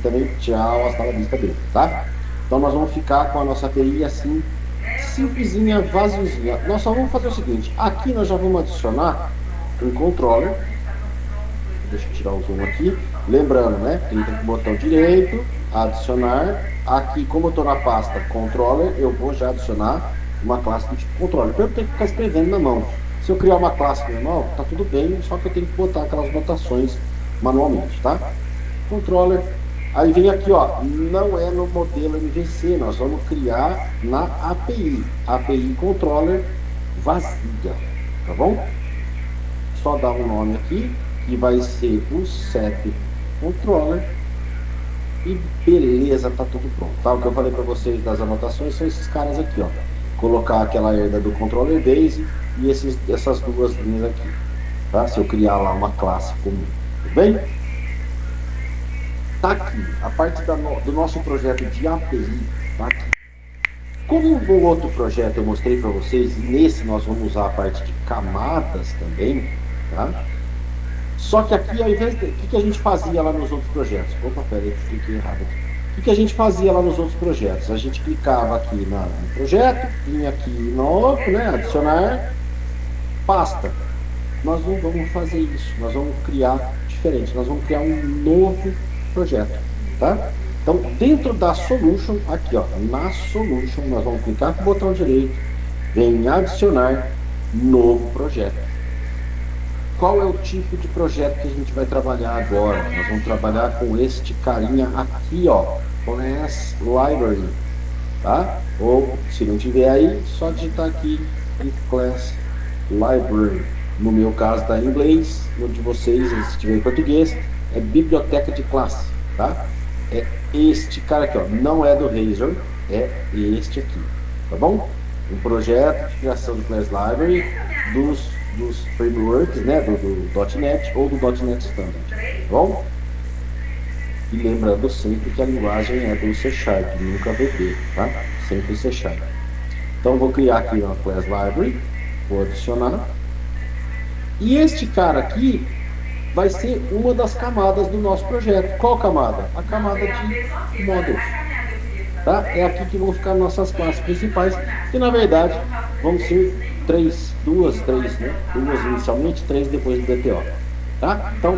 também tchau, hasta la vista dele, tá? Então nós vamos ficar com a nossa API assim, simplesinha, vaziozinha. Nós só vamos fazer o seguinte, aqui nós já vamos adicionar um controller. Deixa eu tirar o zoom aqui. Lembrando, né? Clica no botão direito, adicionar. Aqui, como eu estou na pasta controller, eu vou já adicionar uma classe do tipo controller. Para eu ter que ficar escrevendo na mão. Se eu criar uma classe normal, tá tudo bem, só que eu tenho que botar aquelas notações manualmente, tá? Controller. Aí vem aqui, ó, não é no modelo MVC, nós vamos criar na API. API controller vazia, tá bom? Só dar um nome aqui, que vai ser o SEP controller. E beleza, tá tudo pronto. Tá? O que eu falei para vocês das anotações são esses caras aqui, ó. Colocar aquela herda do controller base e essas duas linhas aqui. Tá? Se eu criar lá uma classe comum, tudo bem? Tá aqui, a parte do nosso projeto de API, tá aqui. Como no outro projeto eu mostrei para vocês, e nesse nós vamos usar a parte de camadas também, tá? Só que aqui, ao invés de... O que a gente fazia lá nos outros projetos? Opa, peraí, cliquei errado aqui. O que a gente fazia lá nos outros projetos? A gente clicava aqui no projeto, vinha aqui no né, adicionar, pasta. Nós não vamos fazer isso, nós vamos criar diferente, nós vamos criar um novo projeto, tá? Então, dentro da Solution, aqui ó, na Solution, nós vamos clicar com o botão direito, vem adicionar novo projeto. Qual é o tipo de projeto que a gente vai trabalhar agora? Nós vamos trabalhar com este carinha aqui, ó, Class Library, tá? Ou, se não tiver aí, só digitar aqui em Class Library. No meu caso está em inglês, no de vocês, se tiver em português, é biblioteca de classe, tá? É este cara aqui, ó, não é do Razor, é este aqui, tá bom? Um projeto de criação do Class Library dos frameworks, né, do .NET ou do .NET Standard, tá bom? E lembrando sempre que a linguagem é do C#, nunca VB, tá? Sempre C#. Então eu vou criar aqui uma Class Library, vou adicionar. E este cara aqui vai ser uma das camadas do nosso projeto. Qual camada? A camada de modules. Tá? É aqui que vão ficar nossas classes principais, que na verdade vão ser duas inicialmente, 3 depois do DTO. Tá? Então,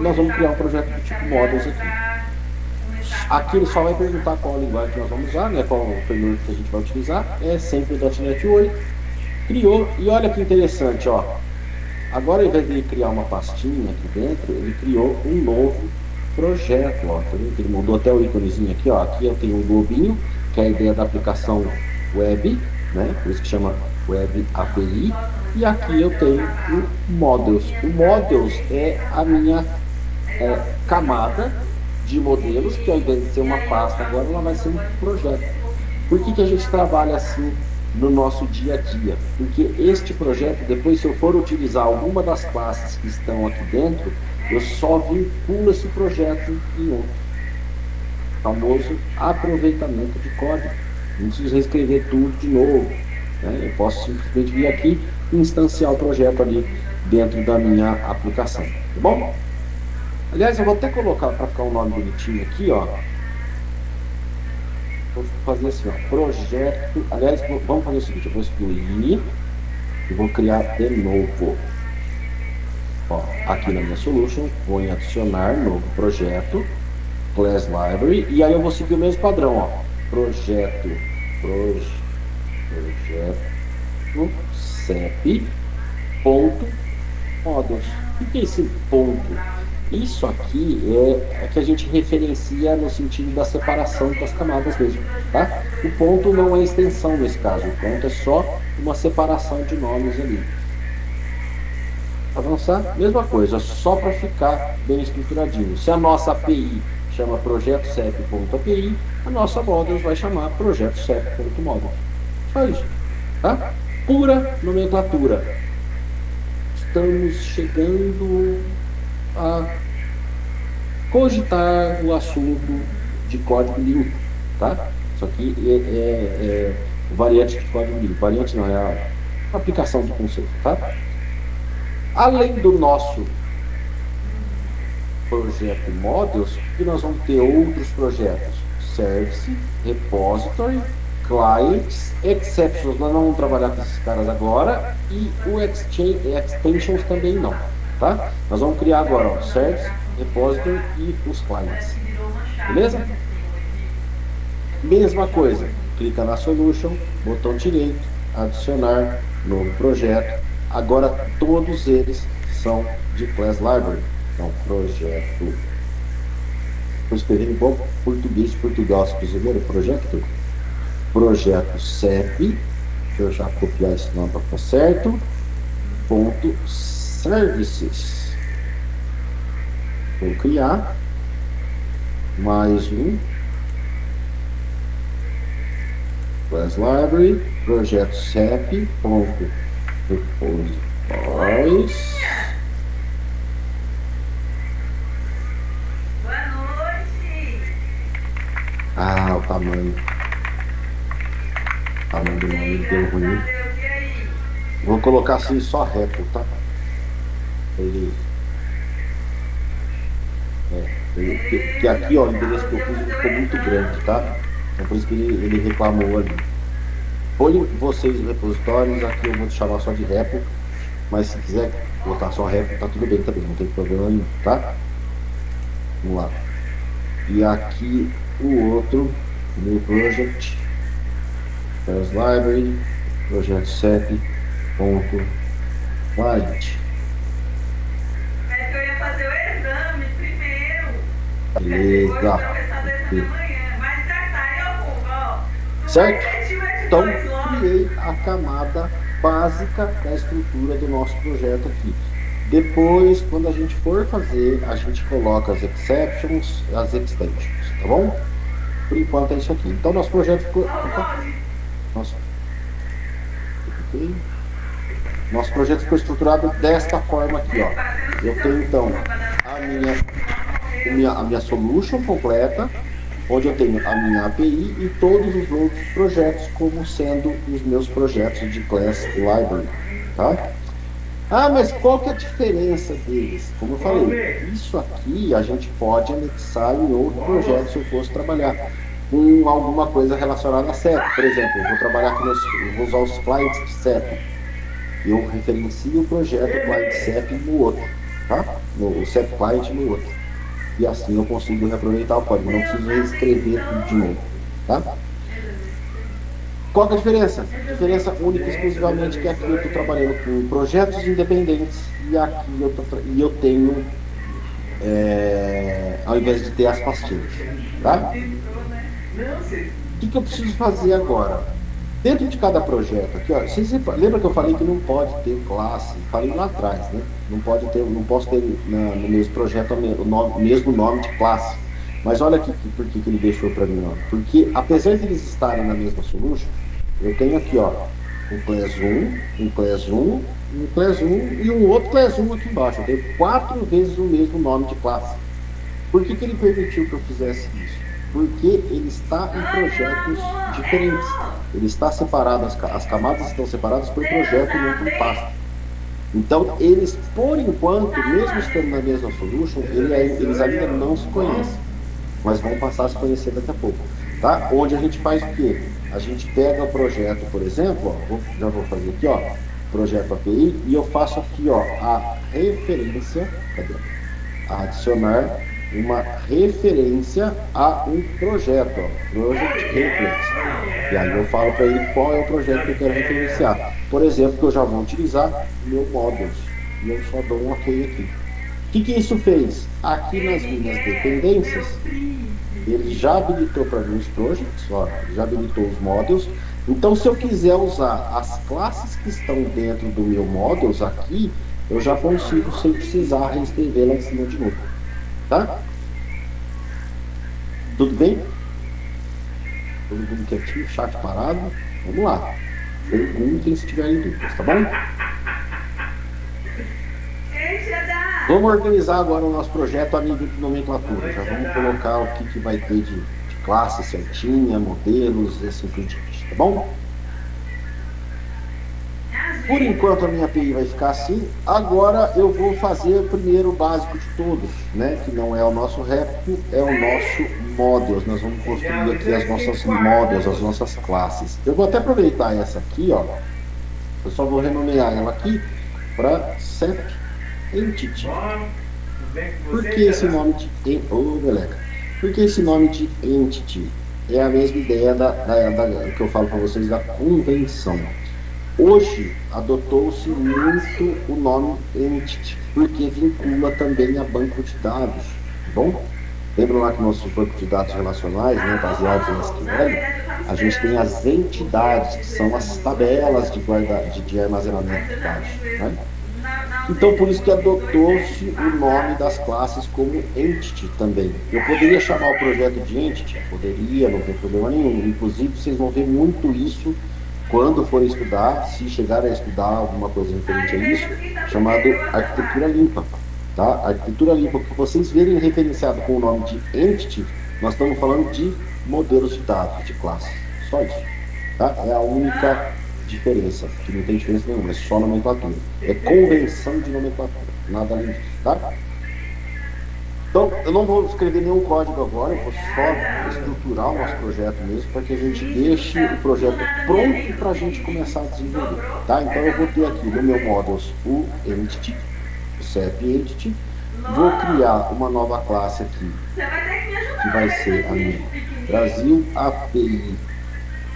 nós vamos criar um projeto do tipo modules aqui. Aqui ele só vai perguntar qual a linguagem que nós vamos usar, né? Qual o framework que a gente vai utilizar. É sempre o .NET 8. Criou, e olha que interessante, ó. Agora, ao invés de ele criar uma pastinha aqui dentro, ele criou um novo projeto, ó. Tá vendo? Ele mudou até o íconezinho aqui, ó. Aqui eu tenho um globinho, que é a ideia da aplicação web, né? Por isso que chama Web API. E aqui eu tenho o Models. O Models é a minha camada de modelos, que ao invés de ser uma pasta, agora ela vai ser um projeto. Por que a gente trabalha assim no nosso dia a dia? Porque este projeto, depois se eu for utilizar alguma das classes que estão aqui dentro, eu só vinculo esse projeto em outro. O famoso aproveitamento de código. Não preciso reescrever tudo de novo, né? Eu posso simplesmente vir aqui e instanciar o projeto ali dentro da minha aplicação, tá bom? Aliás, eu vou até colocar para ficar um nome bonitinho aqui, ó. Vou fazer assim, ó, projeto. Aliás, vamos fazer o seguinte, eu vou excluir e vou criar de novo. Ó, aqui na minha solution, vou em adicionar novo projeto, Class Library, e aí eu vou seguir o mesmo padrão, ó. Projeto CEP ponto modules. O que é esse ponto? Isso aqui é que a gente referencia no sentido da separação das camadas mesmo, tá? O ponto não é extensão nesse caso, o ponto é só uma separação de nomes ali. Avançar, mesma coisa, só para ficar bem estruturadinho. Se a nossa API chama projeto CEP.API, a nossa modules vai chamar projeto CEP.modules. Só isso, tá? Pura nomenclatura. Estamos chegando a cogitar o assunto de código limpo, tá? Isso aqui é variante de código limpo. Variante não, é a aplicação do conceito, tá? Além do nosso projeto Models, que nós vamos ter outros projetos: Service, Repository, Clients, Exceptions. Nós não vamos trabalhar com esses caras agora, e o Extensions também não, tá? Nós vamos criar agora, ó, Service, Repository e os Clients. Beleza? Mesma coisa, clica na Solution, botão direito, adicionar, novo projeto. Agora todos eles são de Class Library. Então, projeto. Estou escrevendo igual português de Portugal, se primeiro projeto CEP. Deixa eu já copiar esse nome para ficar certo. Ponto Services. Vou criar mais um Class Library, projeto CEP. Ponto Repositories. Ah, o tamanho. O tamanho do nome deu ruim. Vou colocar assim só repo, tá? Que aqui, ó, o endereço que eu pus ficou muito grande, tá? Então por isso que ele reclamou ali. Põe vocês os repositórios, aqui eu vou te chamar só de repo, mas se quiser botar só repo, tá tudo bem também, não tem problema nenhum, tá? Vamos lá. E aqui o outro, New Project, Class Library, projeto CEP, ponto, Client. É que eu ia fazer o exame primeiro. Beleza. Mas tá, ó. Certo? Então, criei a camada básica da estrutura do nosso projeto aqui. Depois, quando a gente for fazer, a gente coloca as exceptions, as extensions, tá bom? Por enquanto é isso aqui. Então, nosso projeto ficou... Nosso projeto ficou estruturado desta forma aqui, ó. Eu tenho, então, a minha solution completa, onde eu tenho a minha API e todos os outros projetos como sendo os meus projetos de Class Library, tá? Ah, mas qual que é a diferença deles? Como eu falei, isso aqui a gente pode anexar em outro projeto se eu fosse trabalhar com alguma coisa relacionada a CEP. Por exemplo, eu vou trabalhar com eu vou usar os clients de CEP. Eu referencio o projeto client CEP no outro, tá? O CEP client no outro. E assim eu consigo reaproveitar o código, não preciso reescrever tudo de novo, tá? Qual que é a diferença? A diferença única e exclusivamente que aqui eu estou trabalhando com projetos independentes e aqui eu tenho, ao invés de ter as pastinhas, tá? O que eu preciso fazer agora? Dentro de cada projeto aqui, ó, vocês lembra que eu falei que não pode ter classe? Falei lá atrás, né? Não posso ter no mesmo projeto o mesmo nome de classe. Mas olha aqui por que ele deixou para mim, ó. Porque apesar de eles estarem na mesma solution, eu tenho aqui, ó, um class 1, um class 1, um class 1 e um outro class 1 aqui embaixo. Eu tenho 4 vezes o mesmo nome de classe. Por que ele permitiu que eu fizesse isso? Porque ele está em projetos diferentes. Ele está separado, as camadas estão separadas por projeto e não por pasta. Então, eles, por enquanto, mesmo estando na mesma solution, eles ainda não se conhecem, mas vão passar a se conhecer daqui a pouco. Tá? Onde a gente faz o quê? A gente pega o projeto, por exemplo, ó, já vou fazer aqui, ó, projeto API, e eu faço aqui, ó, a referência, adicionar uma referência a um projeto, ó, Project Reference. E aí eu falo para ele qual é o projeto que eu quero referenciar. Por exemplo, que eu já vou utilizar meu Models. E eu só dou um OK aqui. O que isso fez? Aqui nas minhas dependências, ele já habilitou para mim os projects, ó, já habilitou os Models. Então, se eu quiser usar as classes que estão dentro do meu Models aqui, eu já consigo sem precisar reescrever lá em cima de novo. Tá? Tudo bem? Todo mundo quietinho, chat parado. Vamos lá. Perguntem se tiverem dúvidas, tá bom? Vamos organizar agora o nosso projeto a nível de nomenclatura. Já vamos colocar o que vai ter de classe certinha, modelos e assim por diante, tá bom? Por enquanto a minha API vai ficar assim. Agora eu vou fazer o primeiro básico de todos, né? Que não é o nosso repo, é o nosso models. Nós vamos construir aqui as nossas models, as nossas classes. Eu vou até aproveitar essa aqui, ó. Eu só vou renomear ela aqui para SEP Entity. Por que esse nome de Por que esse nome de Entity? É a mesma ideia que eu falo para vocês da convenção. Hoje adotou-se muito o nome Entity, porque vincula também a banco de dados, tá bom? Lembra lá que nossos bancos de dados relacionais, né, baseados em SQL, a gente tem as entidades, que são as tabelas de armazenamento de dados, né? Então, por isso que adotou-se o nome das classes como Entity também. Eu poderia chamar o projeto de Entity? Poderia, não tem problema nenhum. Inclusive, vocês vão ver muito isso quando forem estudar, se chegarem a estudar alguma coisa referente a isso, chamado arquitetura limpa. Tá? Arquitetura limpa, que vocês verem referenciado com o nome de Entity, nós estamos falando de modelos de dados, de classe. Só isso. Tá? É a única diferença, que não tem diferença nenhuma, é só nomenclatura. É convenção de nomenclatura, nada além disso, tá? Então, eu não vou escrever nenhum código agora, eu vou só estruturar o nosso projeto mesmo, para que a gente deixe o projeto pronto para a gente começar a desenvolver, tá? Então, eu vou ter aqui no meu models o Entity, o SEP Entity, vou criar uma nova classe aqui, que vai ser a minha Brasil API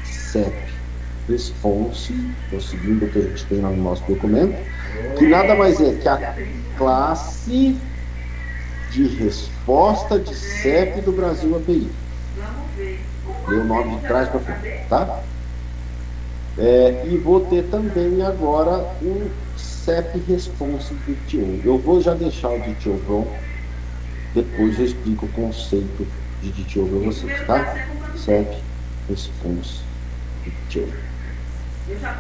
SEP Response, que é o segundo que a gente tem lá no nosso documento, que nada mais é que a classe de resposta de CEP do Brasil API. Dê o nome de trás para frente, tá? E vou ter também agora um CEP Response DTO. Eu vou já deixar o DTO pronto, depois eu explico o conceito de DTO para vocês, tá? CEP Response DTO.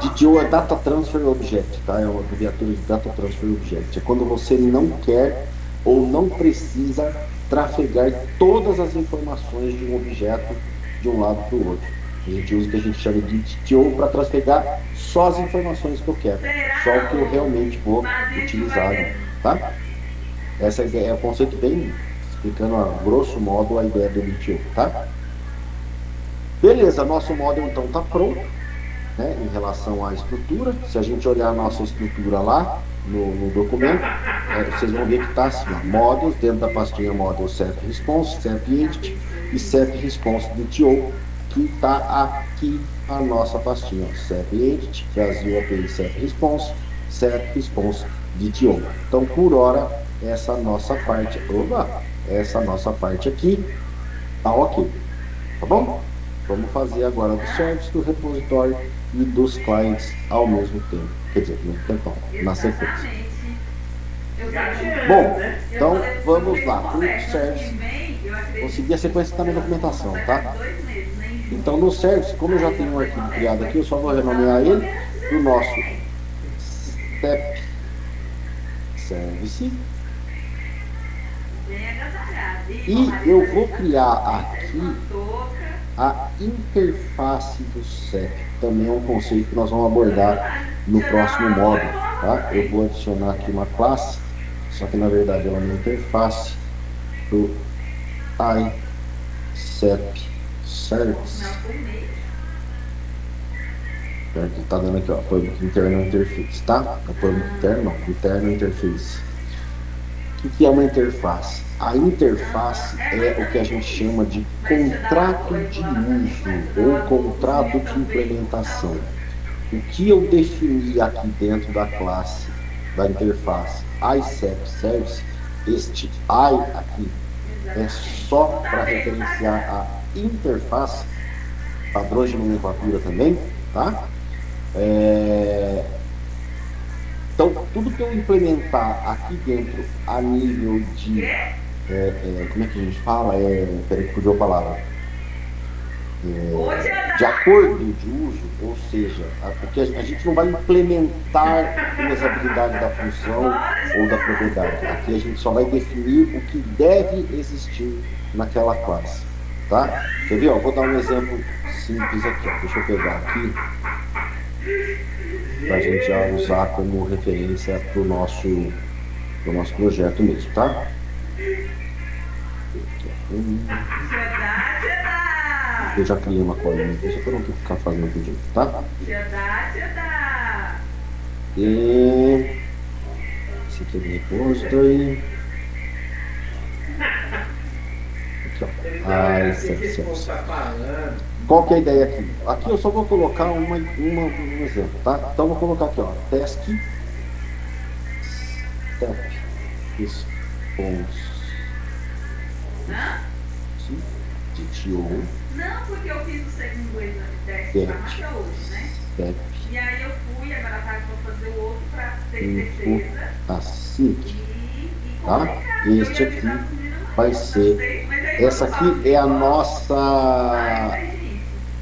DTO é Data Transfer Object, tá? É uma abreviatura de Data Transfer Object. É quando você não quer ou não precisa trafegar todas as informações de um objeto de um lado para o outro. A gente usa o que a gente chama de DTO para trafegar só as informações que eu quero, só o que eu realmente vou utilizar, tá? Essa é o conceito bem, explicando a grosso modo a ideia do DTO, tá? Beleza, nosso modelo então está pronto, né, em relação à estrutura. Se a gente olhar a nossa estrutura lá no documento, vocês vão ver que está assim, ó, modules, dentro da pastinha model SEP Response, SEP Entity e SEP Response DTO, que está aqui a nossa pastinha, ó, SEP Entity, Brasil API SEP Response, SEP Response DTO. Então, por hora, essa nossa parte aqui está ok, tá bom? Vamos fazer agora do service, do repositório e dos clients ao mesmo tempo. Quer dizer, no tempo, na sequência. Bom, então vamos lá. Para o service, vou seguir a sequência que está na documentação, tá? Então no service, como eu já tenho um arquivo criado aqui, eu só vou renomear ele do nosso step service. E eu vou criar aqui a interface do SEP. Também é um conceito que nós vamos abordar no próximo módulo, tá? Eu vou adicionar aqui uma classe, só que na verdade ela é uma interface do iSEP Service. Que tá dando aqui, ó, Public Internal Interface, tá? Public Internal Interface. O que é uma interface? A interface é o que a gente chama de contrato de uso ou contrato de implementação. O que eu defini aqui dentro da classe da interface iSEP Service, este I aqui é só para referenciar a interface, padrões de nomenclatura também, tá? Então, tudo que eu implementar aqui dentro a nível de, como é que a gente fala? Peraí que fugiu a palavra. De acordo de uso, ou seja, porque a gente não vai implementar a usabilidade da função ou da propriedade. Aqui a gente só vai definir o que deve existir naquela classe, tá? Quer ver? Ó, vou dar um exemplo simples aqui, ó. Deixa eu pegar aqui. para a gente já usar como referência para o nosso projeto mesmo, tá? Eu já criei uma colinha aqui, só para não ficar fazendo tudo, tá? E esse aqui é o repository. Aqui, ó. Qual que é a ideia aqui? Aqui eu só vou colocar um exemplo, tá? Então eu vou colocar aqui, ó, task step response DTO. Não, porque eu fiz o segundo exame teste da marca hoje, né? E aí eu fui, agora à tarde vou fazer o outro para ter certeza. Assim, tá? Este aqui vai ser. Essa aqui é a nossa.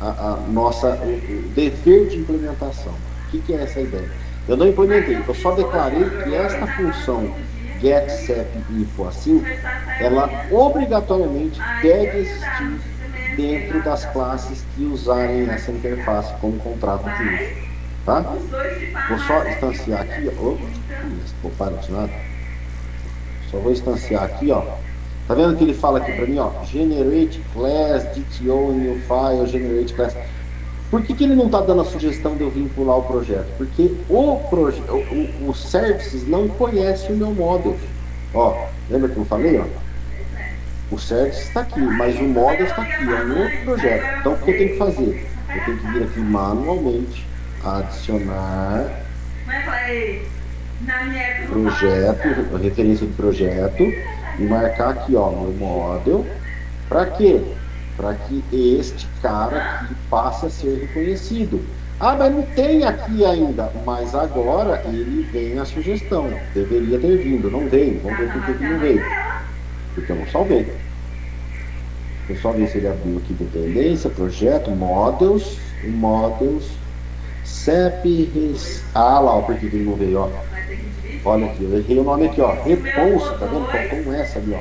A nossa. O dever de implementação. O que é essa ideia? Eu não implementei, eu só declarei que esta função getSepInfo assim, ela obrigatoriamente deve existir dentro das classes que usarem essa interface como contrato de uso, tá? Vou só instanciar aqui, ó. Vou parar de nada. Só vou instanciar aqui, ó. Tá vendo que ele fala aqui para mim, ó? Generate class, DTO, new file, generate class. Por que ele não está dando a sugestão de eu vincular o projeto? Porque o services não conhece o meu model. Ó, lembra que eu falei, ó? O service está aqui, mas o model está aqui, é um outro projeto. Então o que eu tenho que fazer? Eu tenho que vir aqui manualmente, adicionar projeto, referência de projeto, e marcar aqui, ó, meu model. Para quê? Para que este cara aqui passe a ser reconhecido. Ah, mas não tem aqui ainda. Mas agora ele vem a sugestão. Deveria ter vindo, não veio. Vamos ver por que não veio. Porque eu não salvei. Eu só ver se ele abriu aqui dependência, projeto, models, CEP, ah lá, por que ele não veio, ó. Olha aqui, eu errei o nome aqui, ó. Response, tá vendo? Faltou essa ali, ó.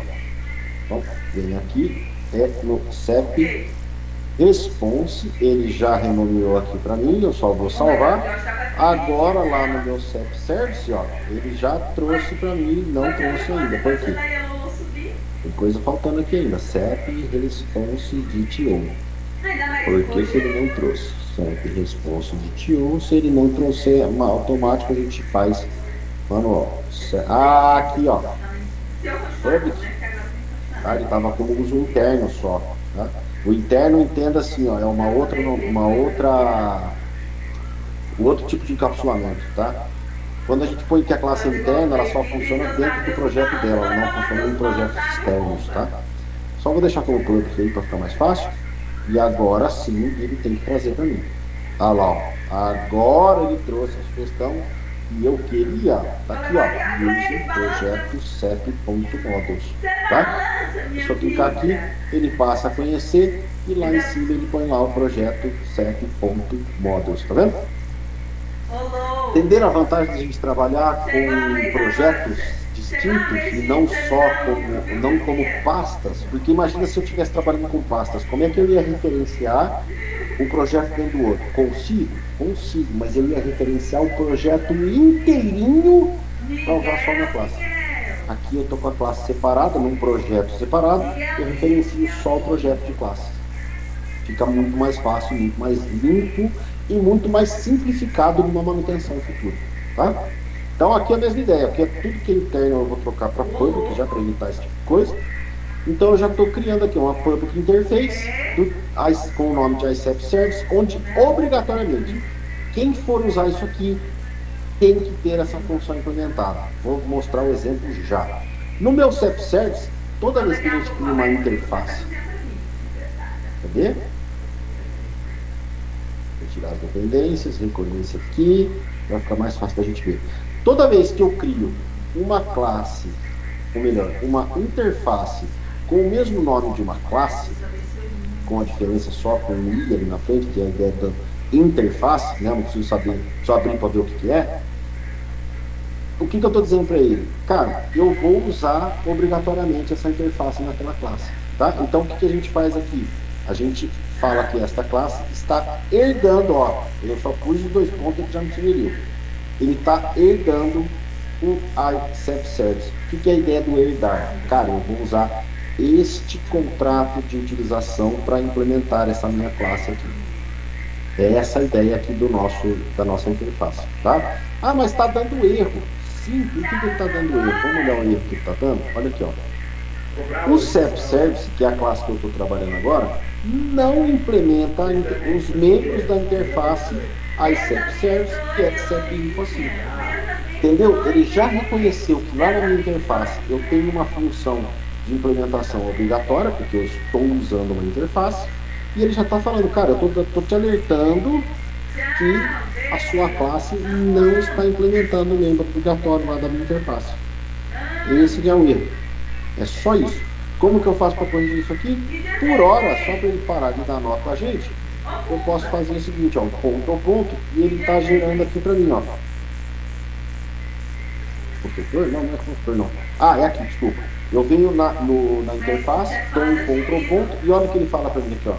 Então, vem aqui. É no CEP Response, ele já renomeou aqui para mim, eu só vou salvar. Agora lá no meu CEP Service, ó, ele já trouxe para mim, não trouxe ainda. Por quê? Tem coisa faltando aqui ainda. CEP Response DTO. Por que ele não trouxe? CEP Response DTO, se ele não trouxer automático, a gente faz manual. Ah, aqui, ó. Tá? Ele estava como uso interno só, tá? O interno, entenda assim, ó, é um outro tipo de encapsulamento, tá? Quando a gente põe que a classe é interna, ela só funciona dentro do projeto dela, ela não funciona em projetos externos, tá? Só vou deixar como public aí para ficar mais fácil. E agora sim ele tem que trazer para mim. Ah lá, ó. Agora ele trouxe a sugestão e eu queria, tá aqui, ó, use projeto cep.models, tá? É só clicar aqui, ele passa a conhecer e lá em cima ele põe lá o projeto cep.models, tá vendo? Entenderam a vantagem de a gente trabalhar com projetos distintos e não só como pastas? Porque imagina se eu estivesse trabalhando com pastas, como é que eu ia referenciar um projeto dentro do outro? Consigo, mas eu ia referenciar o projeto inteirinho para usar só na classe. Aqui eu estou com a classe separada, num projeto separado, eu referencio só o projeto de classe. Fica muito mais fácil, muito mais limpo e muito mais simplificado numa manutenção futura, tá? Então aqui é a mesma ideia, porque tudo que é interno eu vou trocar para public, já para evitar esse tipo de coisa. Então eu já estou criando aqui uma public interface com o nome de ICEP Service, onde obrigatoriamente quem for usar isso aqui tem que ter essa função implementada. Vou mostrar o exemplo já. No meu CEP Service, toda vez que a gente cria uma interface, cadê? Vou tirar as dependências, recolher isso aqui, vai ficar mais fácil da gente ver. Toda vez que eu crio uma classe, ou melhor, uma interface com o mesmo nome de uma classe, com a diferença só com um i ali na frente, que é a ideia da interface, né? Não preciso saber, só abrir para ver o que é. O que eu estou dizendo para ele? Cara, eu vou usar obrigatoriamente essa interface naquela classe, tá? Então o que a gente faz aqui? a gente fala que esta classe está herdando, ó, eu só pus os 2 pontos que já me sugeriu. Ele está herdando o ICEP Service. O que é a ideia do herdar? Cara, eu vou usar este contrato de utilização para implementar essa minha classe aqui. É essa a ideia aqui da nossa interface, tá? Ah, mas está dando erro. Sim, por que ele está dando erro? Vamos olhar o erro que ele está dando? Olha aqui, ó. O CEP Service, que é a classe que eu estou trabalhando agora, não implementa os membros da interface ICEP Service, que é CEP Info. Entendeu? Ele já reconheceu que lá na minha interface eu tenho uma função de implementação obrigatória, porque eu estou usando uma interface, e ele já está falando, cara, eu estou te alertando que a sua classe não está implementando o membro obrigatório lá da minha interface. Esse é o erro. É só isso. Como que eu faço para corrigir isso aqui? Por hora, só para ele parar de dar nota a gente, eu posso fazer o seguinte, ó, ponto ao ponto, e ele está gerando aqui para mim, ó. Construtor? Não, não é construtor, não. Ah, é aqui, desculpa. Eu venho na interface, dou um ponto ao ponto, e olha o que ele fala para mim aqui, ó.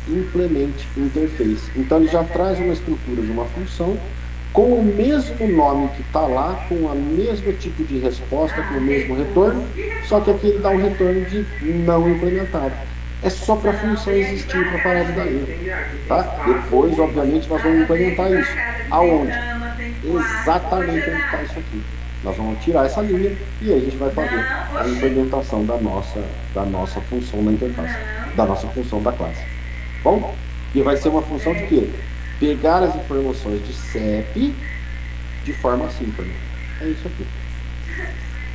Implemente interface. Então ele já traz uma estrutura de uma função com o mesmo nome que está lá, com o mesmo tipo de resposta, com o mesmo retorno, só que aqui ele dá um retorno de não implementado. É só para a função existir, para parar de dar erro. Tá? Depois, obviamente, nós vamos implementar isso. Aonde? Exatamente onde está isso aqui. Nós vamos tirar essa linha e aí a gente vai fazer a implementação da nossa função da interface, da nossa função da classe. Bom? E vai ser uma função de quê? Pegar as informações de CEP de forma assíncrona. É isso aqui.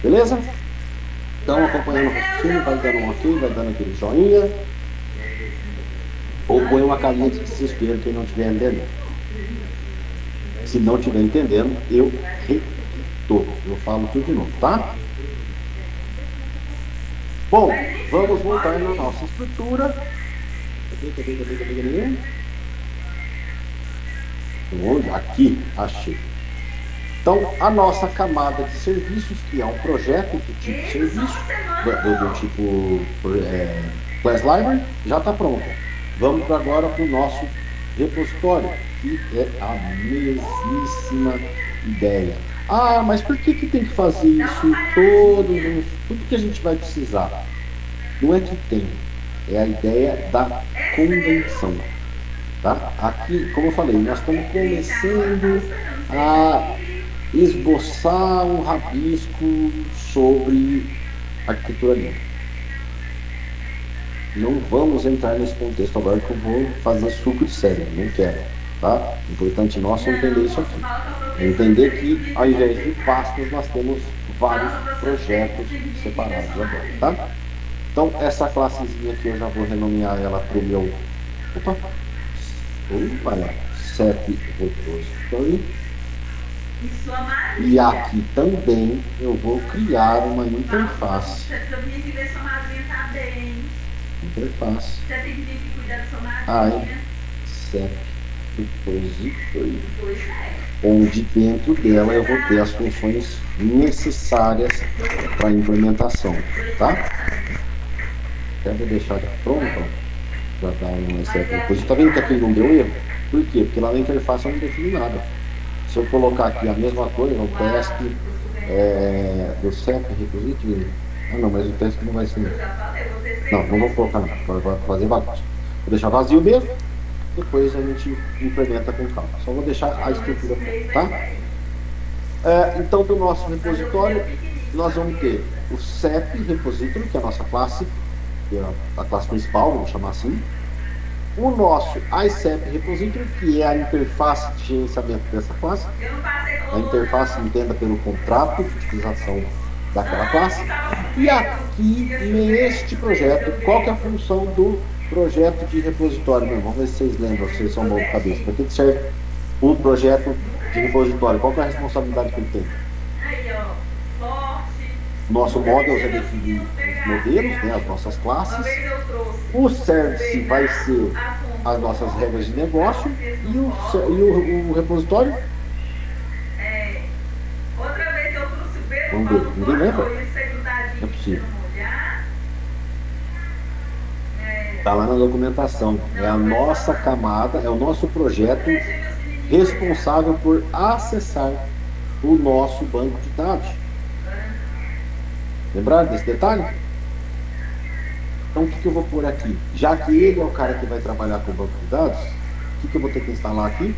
Beleza? Então, acompanhando o raciocínio, vai dando um ok, vai dando aquele joinha. Ou põe uma carinha de desespero quem não estiver entendendo. Se não estiver entendendo, eu falo tudo de novo, tá? Bom, vamos voltar na nossa estrutura. Aqui, achei. Então, a nossa camada de serviços, que é um projeto do tipo serviço, do tipo Class Library, já está pronta. Vamos agora para o nosso repositório, que é a mesmíssima ideia. Ah, mas por que tem que fazer isso em tudo que a gente vai precisar? Não é que tem, é a ideia da convenção. Tá? Aqui, como eu falei, nós estamos começando a esboçar um rabisco sobre arquitetura livre. Não vamos entrar nesse contexto agora que eu vou fazer suco de cérebro, não quero. Tá? Importante nosso entender isso aqui. Entender que ao invés de pastas nós temos vários projetos separados agora, tá? Então essa classezinha aqui eu já vou renomear ela para o meu CEP Repository. E aqui também eu vou criar uma interface. Interface. CEP Repository. Onde dentro dela eu vou ter as funções necessárias para a implementação, tá? Até vou deixar pronto, já dá um CEP Repository. Tá vendo que aqui não deu erro? Por quê? Porque lá na interface eu não defini nada. Se eu colocar aqui a mesma coisa, o teste do CEP Repository, não, mas o teste não vai ser. Não vou colocar nada, vai fazer bagunça. Vou deixar vazio mesmo. Depois a gente implementa com calma. Só vou deixar a estrutura pronta, tá? Então, do nosso repositório, nós vamos ter o CEP Repository, que é a nossa classe, que é a classe principal, vamos chamar assim. O nosso ICEP Repository, que é a interface de gerenciamento dessa classe. A interface entenda pelo contrato de utilização daquela classe. E aqui, neste projeto, qual que é a função do projeto de repositório? Vamos ver se vocês lembram, se vocês são bons de cabeça. Para que serve o projeto de repositório? Qual que é a responsabilidade que ele tem? Nosso model já define os modelos, né, as nossas classes. O service vai ser as nossas regras de negócio. E o repositório? Vamos ver, ninguém lembra? Não é possível. Está lá na documentação. É a nossa camada, é o nosso projeto responsável por acessar o nosso banco de dados. Lembraram desse detalhe? Então, o que eu vou pôr aqui? Já que ele é o cara que vai trabalhar com o banco de dados, o que eu vou ter que instalar aqui?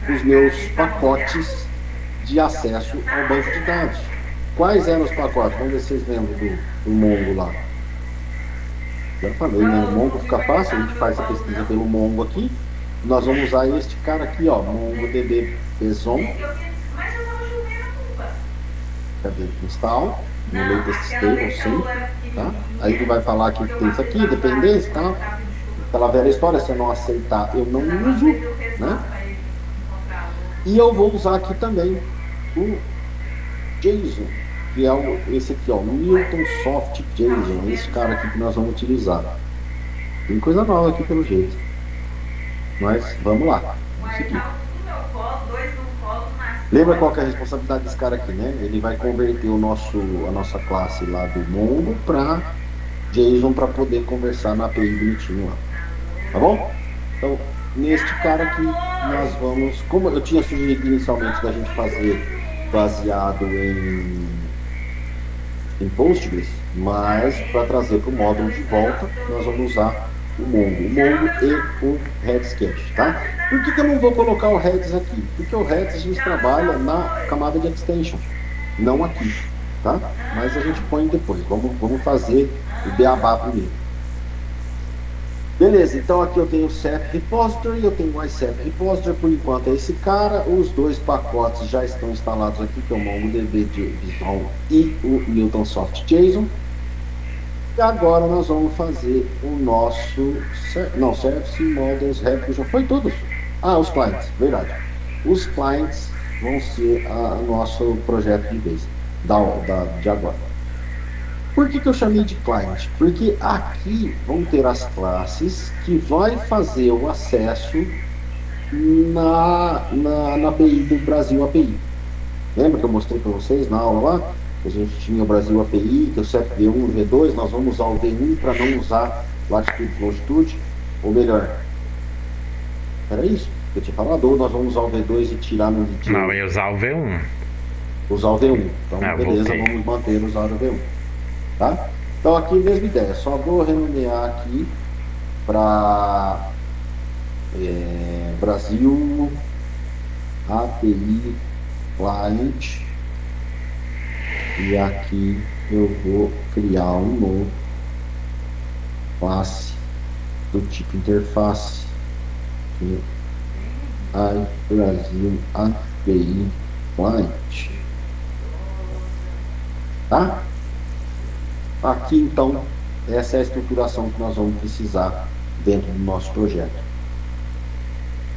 Os meus pacotes de acesso ao banco de dados. Quais eram os pacotes? Vamos ver se vocês lembram do Mongo lá. Já falei, né? O Mongo fica fácil, a gente faz a pesquisa pelo Mongo aqui. Nós vamos usar este cara aqui, ó, MongoDB Beson. Cadê? Install, no latest stable, sim, tá? Aí ele vai falar que tem isso aqui, dependência e tal. Aquela velha história, se eu não aceitar, eu não uso, né? E eu vou usar aqui também o JSON, que é esse aqui, ó, Milton Soft JSON, esse cara aqui que nós vamos utilizar. Tem coisa nova aqui pelo jeito. Mas vamos lá, vamos seguir. Lembra qual que é a responsabilidade desse cara aqui, né? Ele vai converter a nossa classe lá do Mongo para JSON para poder conversar na API bonitinho lá. Tá bom? Então, neste cara aqui, nós vamos... Como eu tinha sugerido inicialmente da gente fazer baseado em Postgres, mas para trazer para o módulo de volta, nós vamos usar o Mongo e o Redis Cache, tá? Por que eu não vou colocar o Redis aqui? Porque o Redis a gente trabalha na camada de extension, não aqui, tá? Mas a gente põe depois. Vamos fazer o beabá primeiro. Beleza, então aqui eu tenho o CEP Repository, eu tenho o iCEP Repository, por enquanto é esse cara. Os dois pacotes já estão instalados aqui, que é o MongoDB Beson e o Milton Soft JSON. E agora nós vamos fazer o nosso... Não, Service Models Repo já foi tudo. Ah, os clients, verdade. Os clients vão ser o nosso projeto de vez, de agora. Por que eu chamei de client? Porque aqui vão ter as classes que vai fazer o acesso na API do Brasil API. Lembra que eu mostrei para vocês na aula lá? A gente tinha o Brasil API, que é o CEP V1 e V2, nós vamos usar o V1 para não usar latitude e longitude, ou melhor, era isso que eu tinha falado, ou nós vamos usar o V2 e tirar no VT. Não, eu ia usar o V1. Usar o V1, então beleza, voltei. Vamos manter usar o V1, tá? Então aqui mesma ideia, só vou renomear aqui para Brasil API Client. E aqui eu vou criar um novo classe do tipo interface, que é Brasil API Client, tá? Aqui então essa é a estruturação que nós vamos precisar dentro do nosso projeto.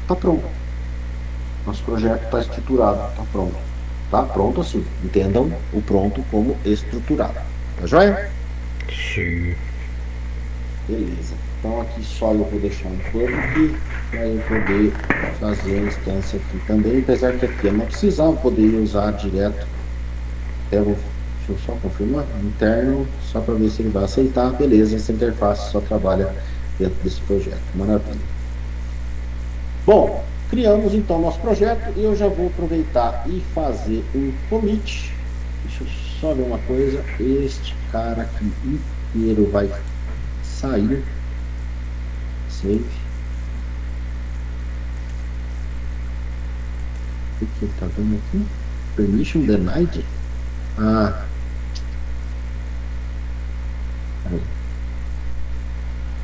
Tá pronto. Nosso projeto está estruturado, tá pronto. Tá pronto assim, entendam o pronto como estruturado, tá joia? Sim. Beleza, então aqui só eu vou deixar um public para eu poder fazer a instância aqui também, apesar que aqui eu não precisava poder usar direto. Deixa eu só confirmar, interno, só para ver se ele vai aceitar. Beleza, essa interface só trabalha dentro desse projeto, maravilha. Bom, criamos então nosso projeto e eu já vou aproveitar e fazer um commit. Deixa eu só ver uma coisa, este cara aqui inteiro vai sair. Save. O que tá dando aqui? Permission denied? Ah.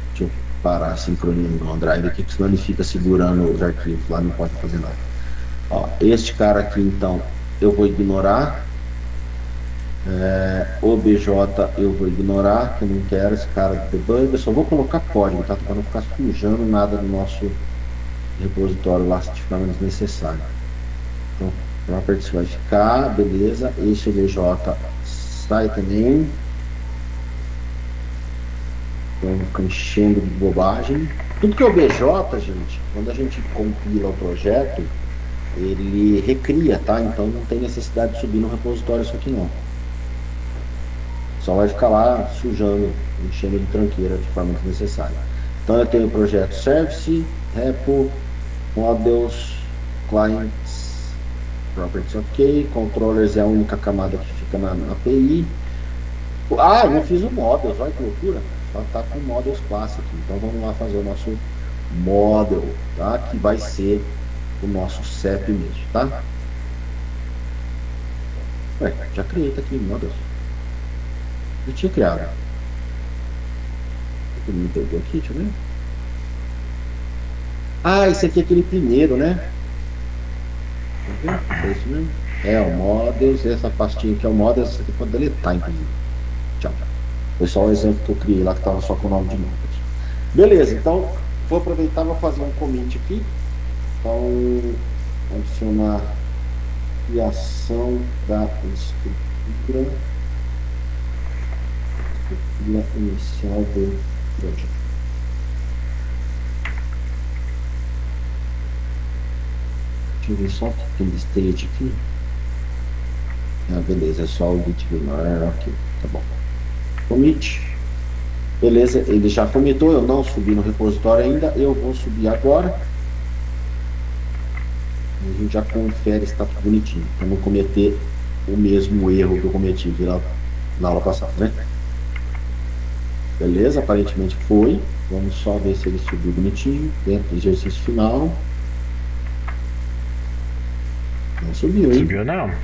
Deixa eu parar a sincronia no OneDrive aqui, que senão ele fica segurando os arquivos lá, não pode fazer nada. Ó, este cara aqui então eu vou ignorar. OBJ eu vou ignorar, que eu não quero esse cara de debug, eu só vou colocar código, tá? Para não ficar sujando nada no nosso repositório lá, se ficar menos necessário. Então, properties vai ficar, beleza. Esse OBJ sai também. Então, fica enchendo de bobagem. Tudo que é OBJ, gente, quando a gente compila o projeto, ele recria, tá? Então não tem necessidade de subir no repositório isso aqui não. Só vai ficar lá sujando, enchendo de tranqueira de forma desnecessária. Então eu tenho o projeto Service, Repo, Models, Clients, Properties OK, Controllers é a única camada que fica na API. Ah, eu não fiz o Models, olha que loucura. Só tá com o Models Class aqui. Então vamos lá fazer o nosso Model, tá? Que vai ser o nosso CEP mesmo, tá? Ué, já criei, tá aqui, Models. Eu tinha criado. Ele me perdeu aqui, deixa eu ver. Ah, esse aqui é aquele primeiro, né? É isso mesmo? É o Models, essa pastinha aqui é o Models, você pode deletar, inclusive. Tchau. Foi só o exemplo que eu criei lá que estava só com o nome de Models. Beleza, então vou aproveitar e vou fazer um commit aqui. Então, adicionar criação da estrutura inicial do projeto. Deixa eu ver só o que tem de state aqui. Ah, beleza, é só o git binar, ok, tá bom. Commit. Beleza, ele já commitou, eu não subi no repositório ainda, eu vou subir agora. A gente já confere se está tudo bonitinho, para não cometer o mesmo erro que eu cometi na aula passada, né? Beleza, aparentemente foi. Vamos só ver se ele subiu bonitinho. Dentro do exercício final. Não subiu, hein? Subiu não.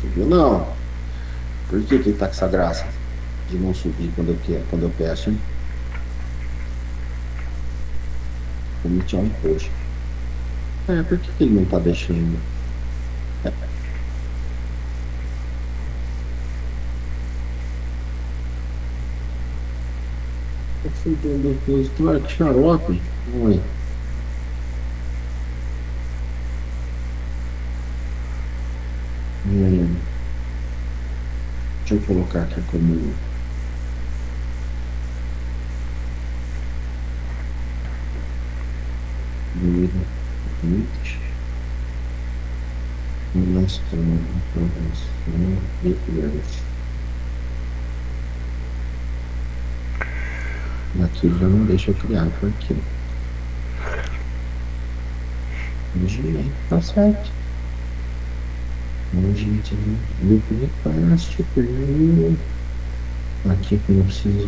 Subiu não. Por que ele tá com essa graça de não subir quando eu peço, hein? Commit on push. Por que ele não tá deixando? Eu fui dentro do repositório, que xarope. Oi. Deixa eu colocar aqui como aqui já não deixa eu criar por aqui. Tá certo. Gente, aqui que não precisa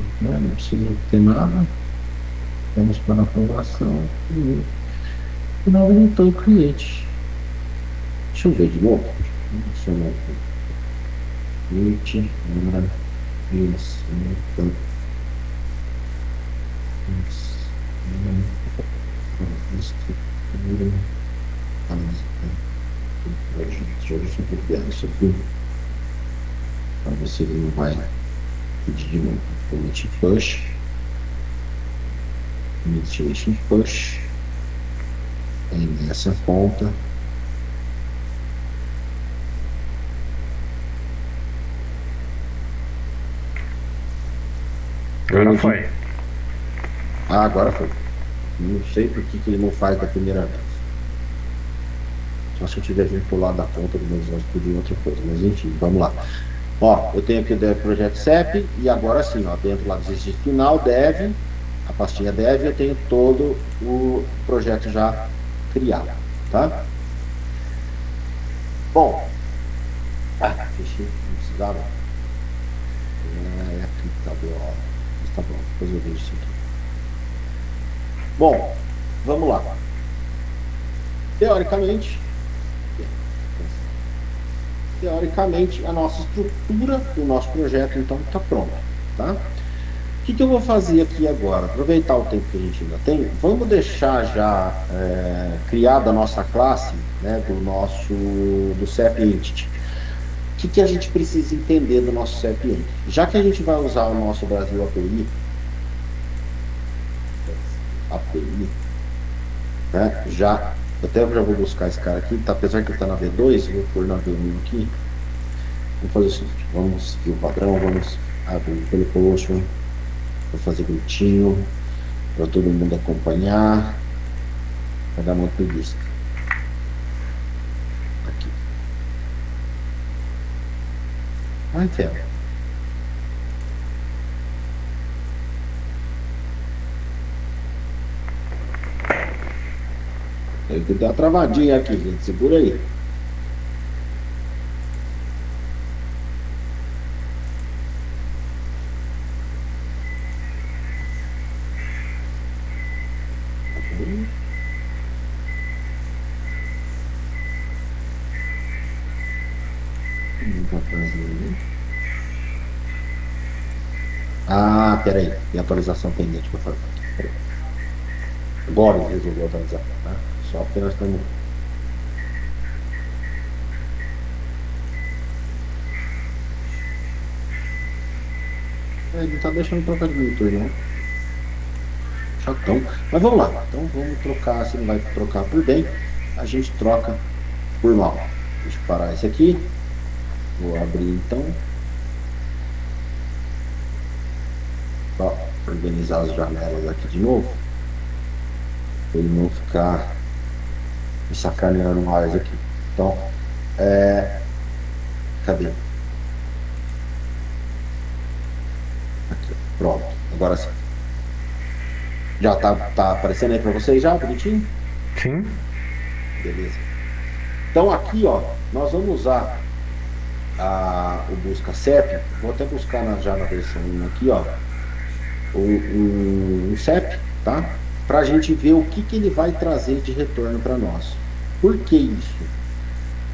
ter nada. Vamos para a aprovação. Não inventou o create. Deixa eu ver de novo. Adicionar aqui. Create. Isso. Então. Deixa eu ver se eu copiar isso aqui. Para ver se ele não vai pedir de novo. Commit push. Initiation push. Aí nessa ponta. Agora foi. Ah, agora foi. Não sei por que ele não faz da primeira vez. Só se eu tiver vinculado da ponta do meu usuário por outra coisa. Mas enfim, vamos lá. Ó, eu tenho aqui o projeto CEP e agora sim, ó, dentro lá do exercício final, dev, a pastinha dev, eu tenho todo o projeto já criado, tá? Bom, fechei, não precisava. Aqui tá bom, tá bom, depois eu vejo isso aqui. Bom, vamos lá. Teoricamente, a nossa estrutura do nosso projeto, então, está pronta, tá? O que eu vou fazer aqui agora? Aproveitar o tempo que a gente ainda tem, vamos deixar já criada a nossa classe, né, do CEP Entity. O que a gente precisa entender do nosso CEP Entity? Já que a gente vai usar o nosso Brasil API, né, até eu já vou buscar esse cara aqui, tá, apesar que ele está na V2, vou pôr na V1 aqui. Vamos fazer o seguinte, vamos seguir o padrão, vamos abrir pelo post, vou fazer bonitinho, para todo mundo acompanhar, vai dar uma preguiça. Aqui. Então, Deve ter uma travadinha aqui, gente. Segura aí. Nunca fazia. Ah, peraí. Tem atualização pendente para fazer. Peraí. Agora ele resolveu atualizar, tá? Só porque nós estamos. Ele não tá deixando trocar de monitor, não. Chatão. Mas vamos lá. Então vamos trocar. Se não vai trocar por bem, a gente troca por mal. Deixa eu parar esse aqui. Vou abrir então. Ó, organizar as janelas aqui de novo. Pra ele não ficar me sacaneando mais aqui. Então, cadê? Aqui, pronto. Agora sim. Já tá aparecendo aí para vocês já, bonitinho? Sim. Beleza. Então aqui, ó, nós vamos usar o busca CEP. Vou até buscar já na versão 1 aqui, ó, o CEP, tá? Para a gente ver o que ele vai trazer de retorno para nós. Por que isso?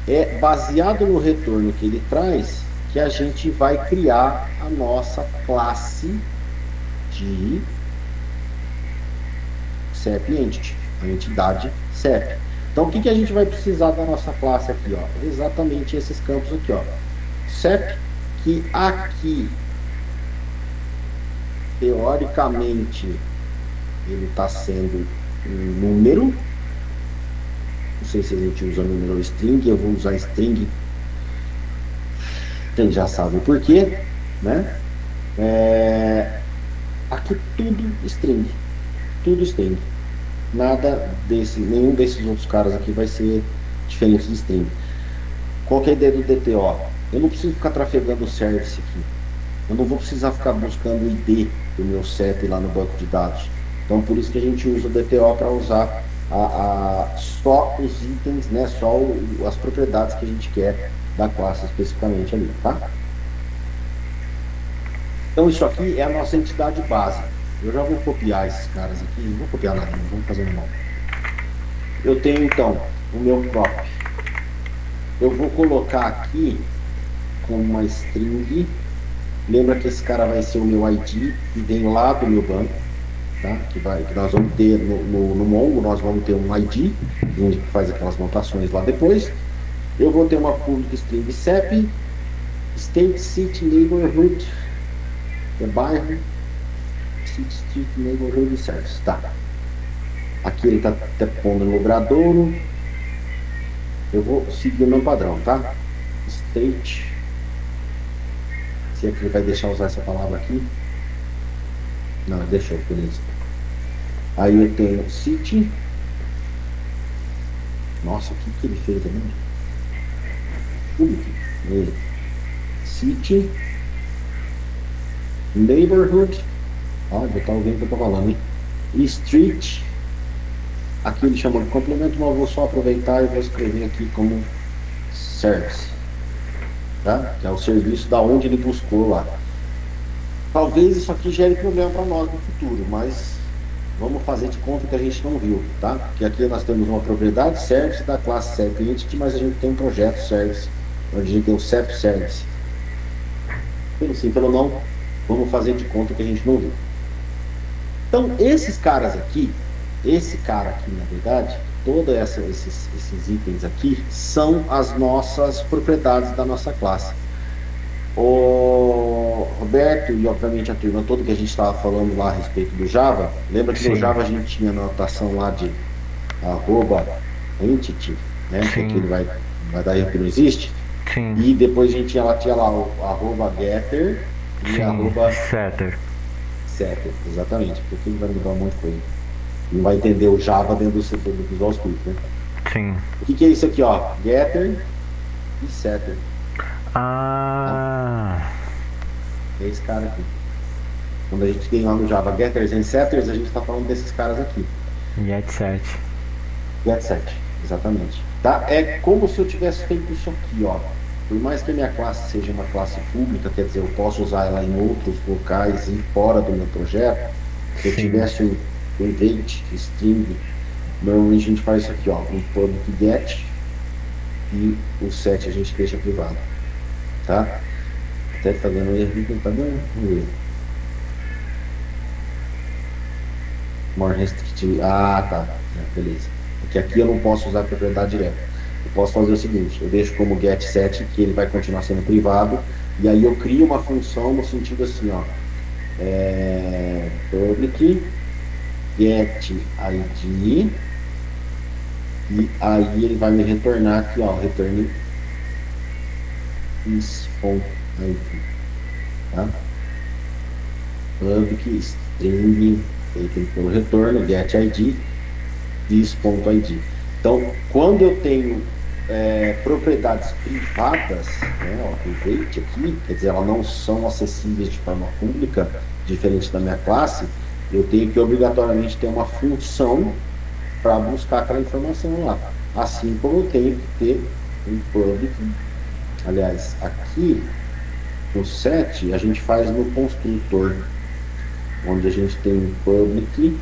É baseado no retorno que ele traz que a gente vai criar a nossa classe de CEP Entity, a entidade CEP. Então, o que a gente vai precisar da nossa classe aqui, ó? Exatamente esses campos aqui, ó. CEP, que aqui, teoricamente, ele está sendo um número. Não sei se a gente usa número ou string, eu vou usar string. Quem já sabe o porquê, né? Aqui tudo string. Tudo string. Nenhum desses outros caras aqui vai ser diferente de string. Qual que é a ideia do DTO? Eu não preciso ficar trafegando o service aqui. Eu não vou precisar ficar buscando o ID do meu CEP lá no banco de dados. Então, por isso que a gente usa o DTO para usar só os itens, né? Só as propriedades que a gente quer da classe especificamente ali, tá? Então, isso aqui é a nossa entidade base. Eu já vou copiar esses caras aqui. Não vou copiar nada, não vamos fazer mal. Eu tenho, então, o meu prop. Eu vou colocar aqui com uma string. Lembra que esse cara vai ser o meu ID e vem lá do meu banco, tá? Que nós vamos ter no Mongo, nós vamos ter um ID, onde faz aquelas notações lá depois. Eu vou ter uma public string CEP, state, city, neighborhood, que é bairro, city, street, neighborhood e service, tá? Aqui ele está pondo no logradouro. Eu vou seguir o meu padrão, tá? State. Se é que ele vai deixar usar essa palavra aqui. Não, deixou, beleza. Aí eu tenho city. Nossa, o que ele fez ali? City. Neighborhood. Ó, já tá ouvindo o que eu tô falando, hein? E street. Aqui ele chama de complemento, mas eu vou só aproveitar e vou escrever aqui como service. Tá? Que é o serviço da onde ele buscou lá. Talvez isso aqui gere problema para nós no futuro, mas vamos fazer de conta que a gente não viu, tá? Porque aqui nós temos uma propriedade service da classe CEP Entity, mas a gente tem um projeto service, onde a gente tem o CEP Service. Pelo sim, pelo não, vamos fazer de conta que a gente não viu. Então, esses caras aqui, esse cara aqui, na verdade, todos esses itens aqui são as nossas propriedades da nossa classe. O Roberto e obviamente a turma toda que a gente estava falando lá a respeito do Java, lembra que Sim. no Java a gente tinha a notação lá de @entity, né? Que Sim. aqui ele vai dar erro que não existe. Sim. E depois a gente tinha lá o @getter e Setter. @setter, exatamente, porque ele vai mudar um monte de coisa. Não vai entender o Java dentro do Visual Studio, né? Sim. O que é isso aqui, ó? Getter e setter. É esse cara aqui. Quando a gente tem lá no Java Getters and Setters, a gente está falando desses caras aqui. Get set. get set, exatamente. Tá? É como se eu tivesse feito isso aqui, ó. Por mais que a minha classe seja uma classe pública, quer dizer, eu posso usar ela em outros locais e fora do meu projeto, se eu Sim. tivesse um event string, normalmente a gente faz isso aqui, ó, um public get e o set a gente deixa privado, tá? Até tá dando erro, não tá dando um erro. More restrictive. Ah, tá. Beleza. Porque aqui eu não posso usar a propriedade direta. Eu posso fazer o seguinte, eu deixo como get set, que ele vai continuar sendo privado, e aí eu crio uma função no sentido assim, ó, public get id, e aí ele vai me retornar aqui, ó, return is.id, tá? Public string feito pelo retorno, get id, this.id. Então, quando eu tenho propriedades privadas, né, ó, private aqui, quer dizer, elas não são acessíveis de forma pública, diferente da minha classe, eu tenho que obrigatoriamente ter uma função para buscar aquela informação lá. Assim como eu tenho que ter um public. Aliás, aqui no set, a gente faz no construtor, onde a gente tem um public.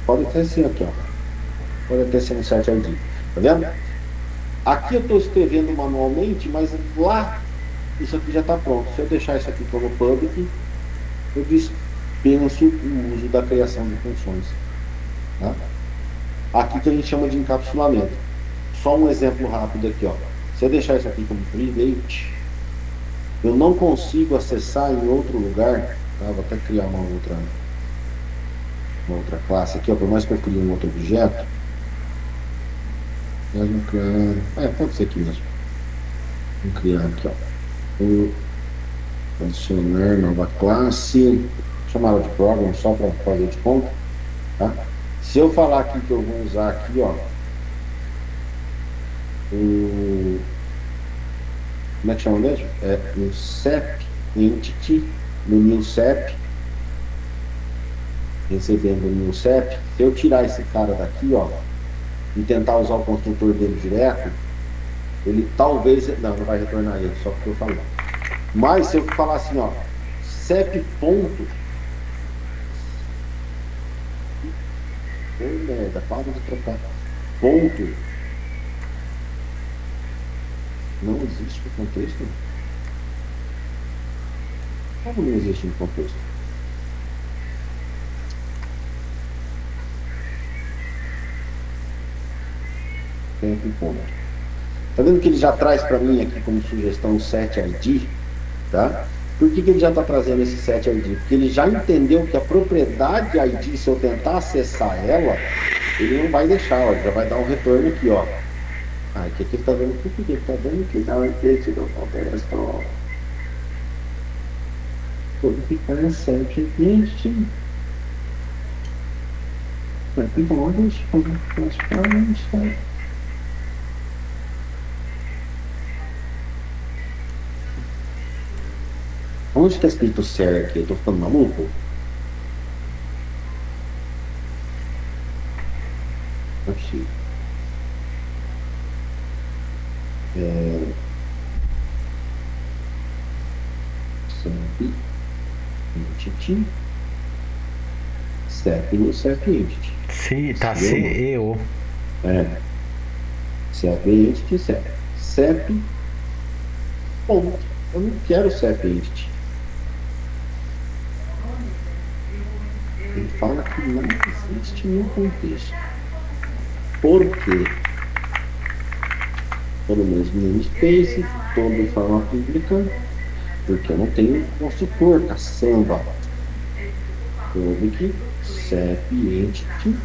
Pode até ser aqui, ó. Pode até ser um set ID. Tá vendo? Aqui eu estou escrevendo manualmente, mas lá isso aqui já está pronto. Se eu deixar isso aqui como public, eu dispenso o uso da criação de funções. Tá? Aqui que a gente chama de encapsulamento. Só um exemplo rápido aqui, ó. Se eu deixar isso aqui como private, eu não consigo acessar em outro lugar. Tá? Vou até criar uma outra classe aqui, ó. Por mais que eu crie um outro objeto, vamos criar. Pode ser aqui mesmo. Vamos criar aqui, ó. Vou adicionar nova classe. Chamar ela de program só para fazer de conta. Tá? Se eu falar aqui que eu vou usar aqui, ó. Como é que chama mesmo? No CEP entity, no new CEP, recebendo o new CEP. Se eu tirar esse cara daqui, ó, e tentar usar o construtor dele direto, ele talvez, não vai retornar ele, só porque eu falei. Mas se eu falar assim, ó, CEP ponto, merda, para de trocar, ponto, não existe no contexto? Como não existe no contexto? Tempo ponto. Tá vendo que ele já traz para mim aqui como sugestão o set ID, tá? Por que ele já está trazendo esse set ID? Porque ele já entendeu que a propriedade ID, se eu tentar acessar ela, ele não vai deixar, ó, ele já vai dar um retorno aqui, ó. Ah, aqui ele está dando, por que ele está dando que dá um texto do contexto, ó. Tudo fica no set ID. Vai ter modos, transparente, onde está escrito ser aqui? Eu tô ficando maluco? Aqui. CEP entity. CEP no CEP entity. Sim, tá CEO. CEP entity, CEP. CEP ponto. Eu não quero CEP entity. Ele fala que não existe no contexto. Por quê? Todo mesmo namespace, todo em forma pública, porque eu não tenho construtor, caçamba. Public, CEP entity.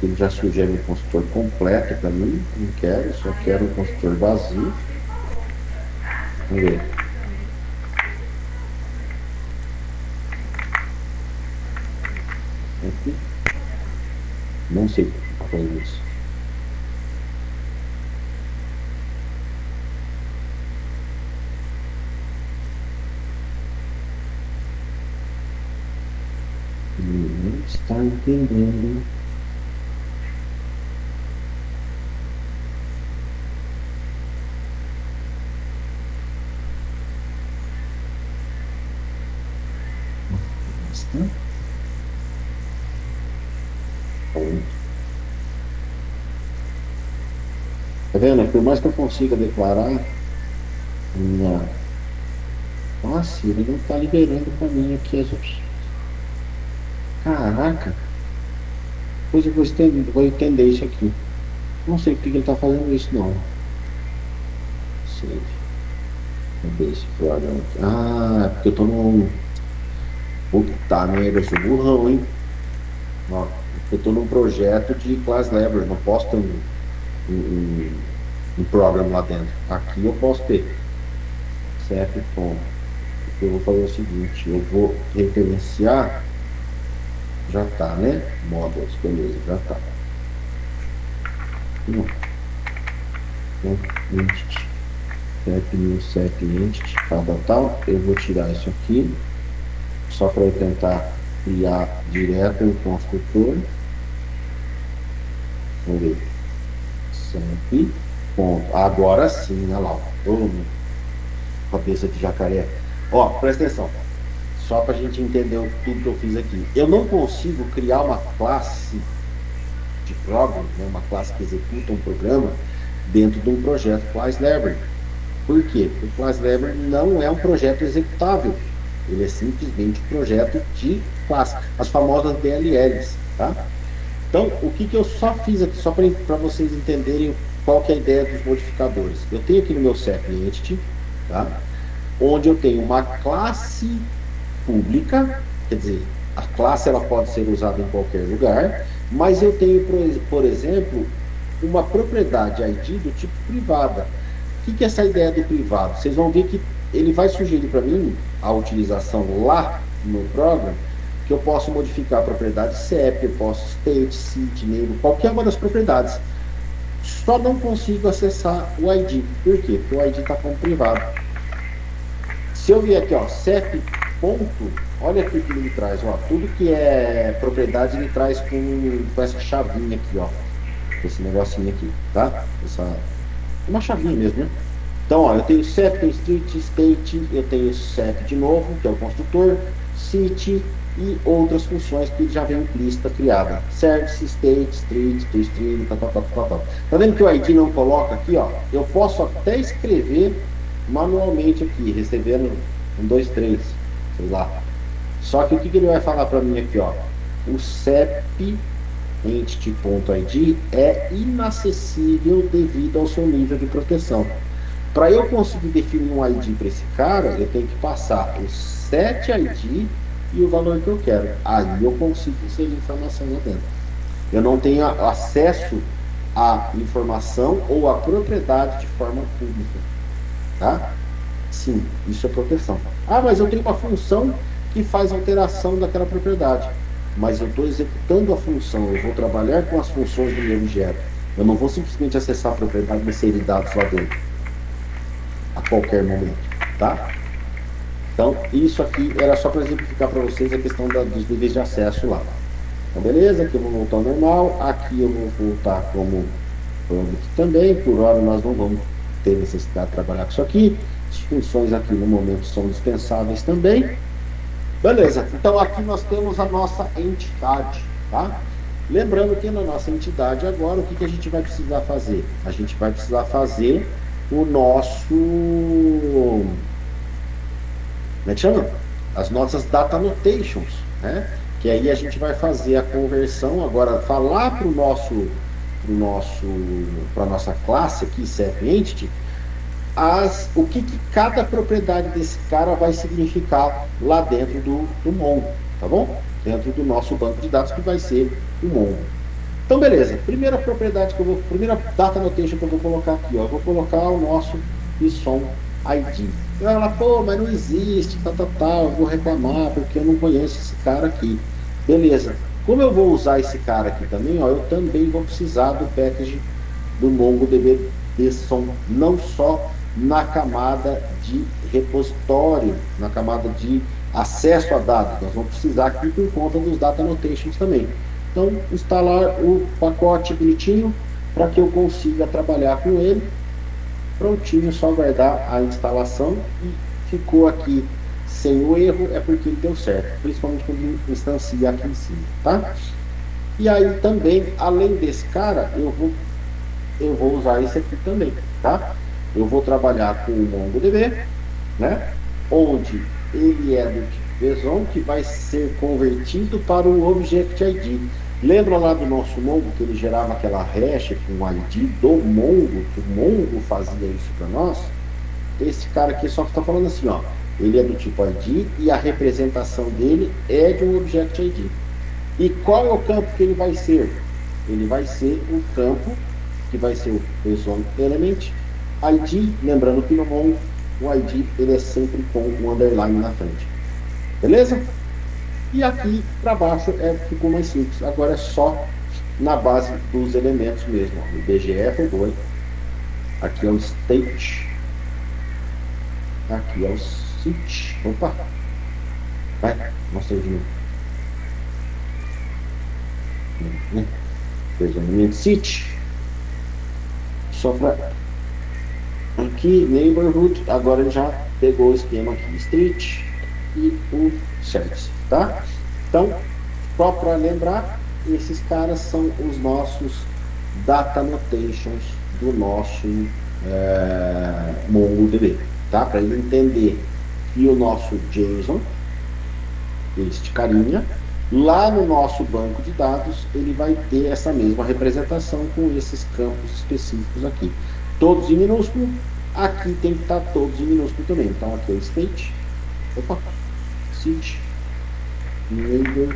Ele já sugere um construtor completo para mim. Não quero, só quero um construtor vazio. Vamos ver. Aqui. Não sei como fazer isso. Não está entendendo. Tá vendo? Por mais que eu consiga declarar minha. Nossa, ele não está liberando para mim aqui as opções. Caraca! Depois eu vou entender isso aqui. Não sei por que ele está fazendo isso, não. Save. Cadê esse programa aqui? Ah, é porque eu tô num. Puta merda, eu sou burrão, hein? Ó, eu tô num projeto de Class Library, não posso ter um programa lá dentro. Aqui eu posso ter. Certo? Bom, eu vou fazer o seguinte, eu vou referenciar. Já tá, né? Models, beleza, já tá. Entity. CEP new, CEP entity, cada tal. Eu vou tirar isso aqui. Só para eu tentar criar direto no construtor. Vamos ver. CEP. Ponto. Agora sim, né, lá. Cabeça de jacaré. Ó, presta atenção. Só para a gente entender tudo que eu fiz aqui. Eu não consigo criar uma classe de program, né, uma classe que executa um programa dentro de um projeto Class Library. Por quê? Porque o Class Library não é um projeto executável. Ele é simplesmente um projeto de classe. As famosas DLLs, tá? Então, o que eu só fiz aqui, só para vocês entenderem qual que é a ideia dos modificadores. Eu tenho aqui no meu CEP Entity, tá? Onde eu tenho uma classe pública, quer dizer, a classe ela pode ser usada em qualquer lugar, mas eu tenho, por exemplo, uma propriedade ID do tipo privada. O que é essa ideia do privado? Vocês vão ver que ele vai sugerir para mim a utilização lá no programa, que eu posso modificar a propriedade CEP, eu posso state, city, name, qualquer uma das propriedades. Só não consigo acessar o ID. Por quê? Porque o ID está como privado. Se eu vier aqui, ó, CEP ponto, olha aqui o que ele me traz, ó, tudo que é propriedade ele traz com essa chavinha aqui, ó, esse negocinho aqui, tá? Uma chavinha mesmo, né? Então, ó, eu tenho CEP, tenho street, state, eu tenho CEP de novo, que é o construtor, city e outras funções que já vem implícita criada. Service, state, street, toString, tal. Tá vendo que o ID não coloca aqui, ó? Eu posso até escrever manualmente aqui, recebendo 1, 2, 3, sei lá. Só que o que ele vai falar para mim aqui, ó? O CEP entity.id é inacessível devido ao seu nível de proteção. Para eu conseguir definir um ID para esse cara, eu tenho que passar o set ID e o valor que eu quero. Aí eu consigo inserir informação lá dentro. Eu não tenho acesso à informação ou à propriedade de forma pública. Tá? Sim, isso é proteção. Ah, mas eu tenho uma função que faz alteração daquela propriedade. Mas eu estou executando a função, eu vou trabalhar com as funções do meu objeto. Eu não vou simplesmente acessar a propriedade e inserir dados lá dentro a qualquer momento, tá? Então, isso aqui era só para exemplificar para vocês a questão dos níveis de acesso lá. Então, beleza, aqui eu vou voltar ao normal, aqui eu vou voltar como public também, por hora nós não vamos ter necessidade de trabalhar com isso aqui. As funções aqui no momento são dispensáveis também. Beleza, então aqui nós temos a nossa entidade, tá? Lembrando que na nossa entidade agora, o que a gente vai precisar fazer? A gente vai precisar fazer o nosso... Como é que chama? As nossas data annotations, né? Que aí a gente vai fazer a conversão, agora falar para a nossa classe aqui, CEP Entity, o que cada propriedade desse cara vai significar lá dentro do Mongo, tá bom? Dentro do nosso banco de dados que vai ser o Mongo. Então, beleza. Primeira data annotation que eu vou colocar aqui, ó. Eu vou colocar o nosso JSON ID. Ela, pô, mas não existe, eu vou reclamar porque eu não conheço esse cara aqui. Beleza. Como eu vou usar esse cara aqui também, ó, eu também vou precisar do package do MongoDB JSON, não só na camada de repositório, na camada de acesso a dados. Nós vamos precisar aqui por conta dos data annotations também. Então, instalar o pacote bonitinho para que eu consiga trabalhar com ele. Prontinho, só guardar a instalação e ficou aqui sem o erro, é porque ele deu certo, principalmente quando instancia aqui em cima, tá? E aí também, além desse cara, eu vou usar esse aqui também, tá? Eu vou trabalhar com o MongoDB, né? Onde ele é do tipo JSON, que vai ser convertido para o Object ID. Lembra lá do nosso Mongo, que ele gerava aquela hash com o ID do Mongo, que o Mongo fazia isso para nós? Esse cara aqui só está falando assim, ó, ele é do tipo ID e a representação dele é de um Object ID. E qual é o campo que ele vai ser? Ele vai ser um campo que vai ser o JSON Element ID, lembrando que no Mongo o ID ele é sempre com um underline na frente. Beleza? E aqui para baixo ficou mais simples. Agora é só na base dos elementos mesmo. Ó. O BGF foi. Aqui é o state. Aqui é o sit. Opa! Vai, mostra de novo. Elemento sit. Só para aqui, neighborhood. Agora ele já pegou o esquema aqui. Street e o service, tá? Então, só para lembrar, esses caras são os nossos data annotations do nosso MongoDB, tá? Para ele entender que o nosso JSON, este carinha, lá no nosso banco de dados, ele vai ter essa mesma representação com esses campos específicos aqui. Todos em minúsculo, aqui tem que estar todos em minúsculo também. Então, aqui é o state, opa, sit, neighbor,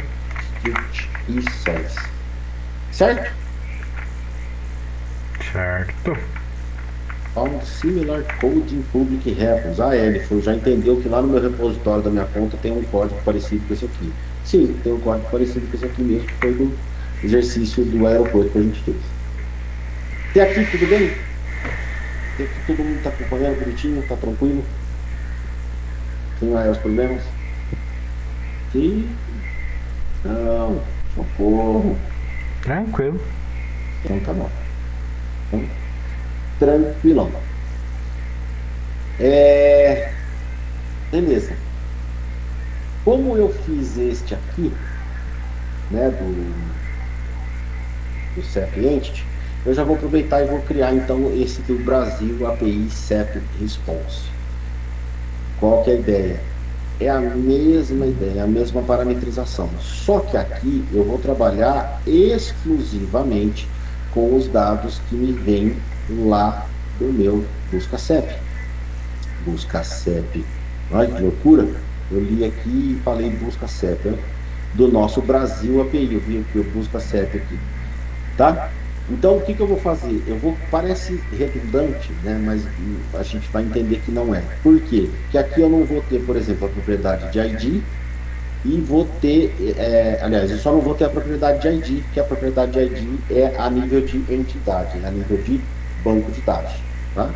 street e size. Certo? Certo. Found similar code in public repos. Ele já entendeu que lá no meu repositório da minha conta tem um código parecido com esse aqui. Sim, tem um código parecido com esse aqui mesmo, que foi do exercício do aeroporto que a gente fez. Até aqui tudo bem? Até aqui todo mundo está acompanhando bonitinho, está tranquilo? Tem maiores problemas? Sim. Não, socorro. Tranquilo. Então tá bom. Então, tranquilão. Beleza. Como eu fiz este aqui, né, do CEP Entity, eu já vou aproveitar e vou criar então esse do Brasil API CEP Response. Qual que é a ideia? É a mesma ideia, a mesma parametrização. Só que aqui eu vou trabalhar exclusivamente com os dados que me vêm lá do meu Busca CEP. Busca CEP. Olha que loucura! Eu li aqui e falei Busca CEP, né? Do nosso Brasil API. Eu vi aqui o Busca CEP aqui. Tá? Então, o que eu vou fazer? Parece redundante, né? Mas a gente vai entender que não é. Por quê? Porque aqui eu não vou ter, por exemplo, a propriedade de ID e vou ter, aliás, eu só não vou ter a propriedade de ID, que a propriedade de ID é a nível de entidade, a nível de banco de dados. Tá?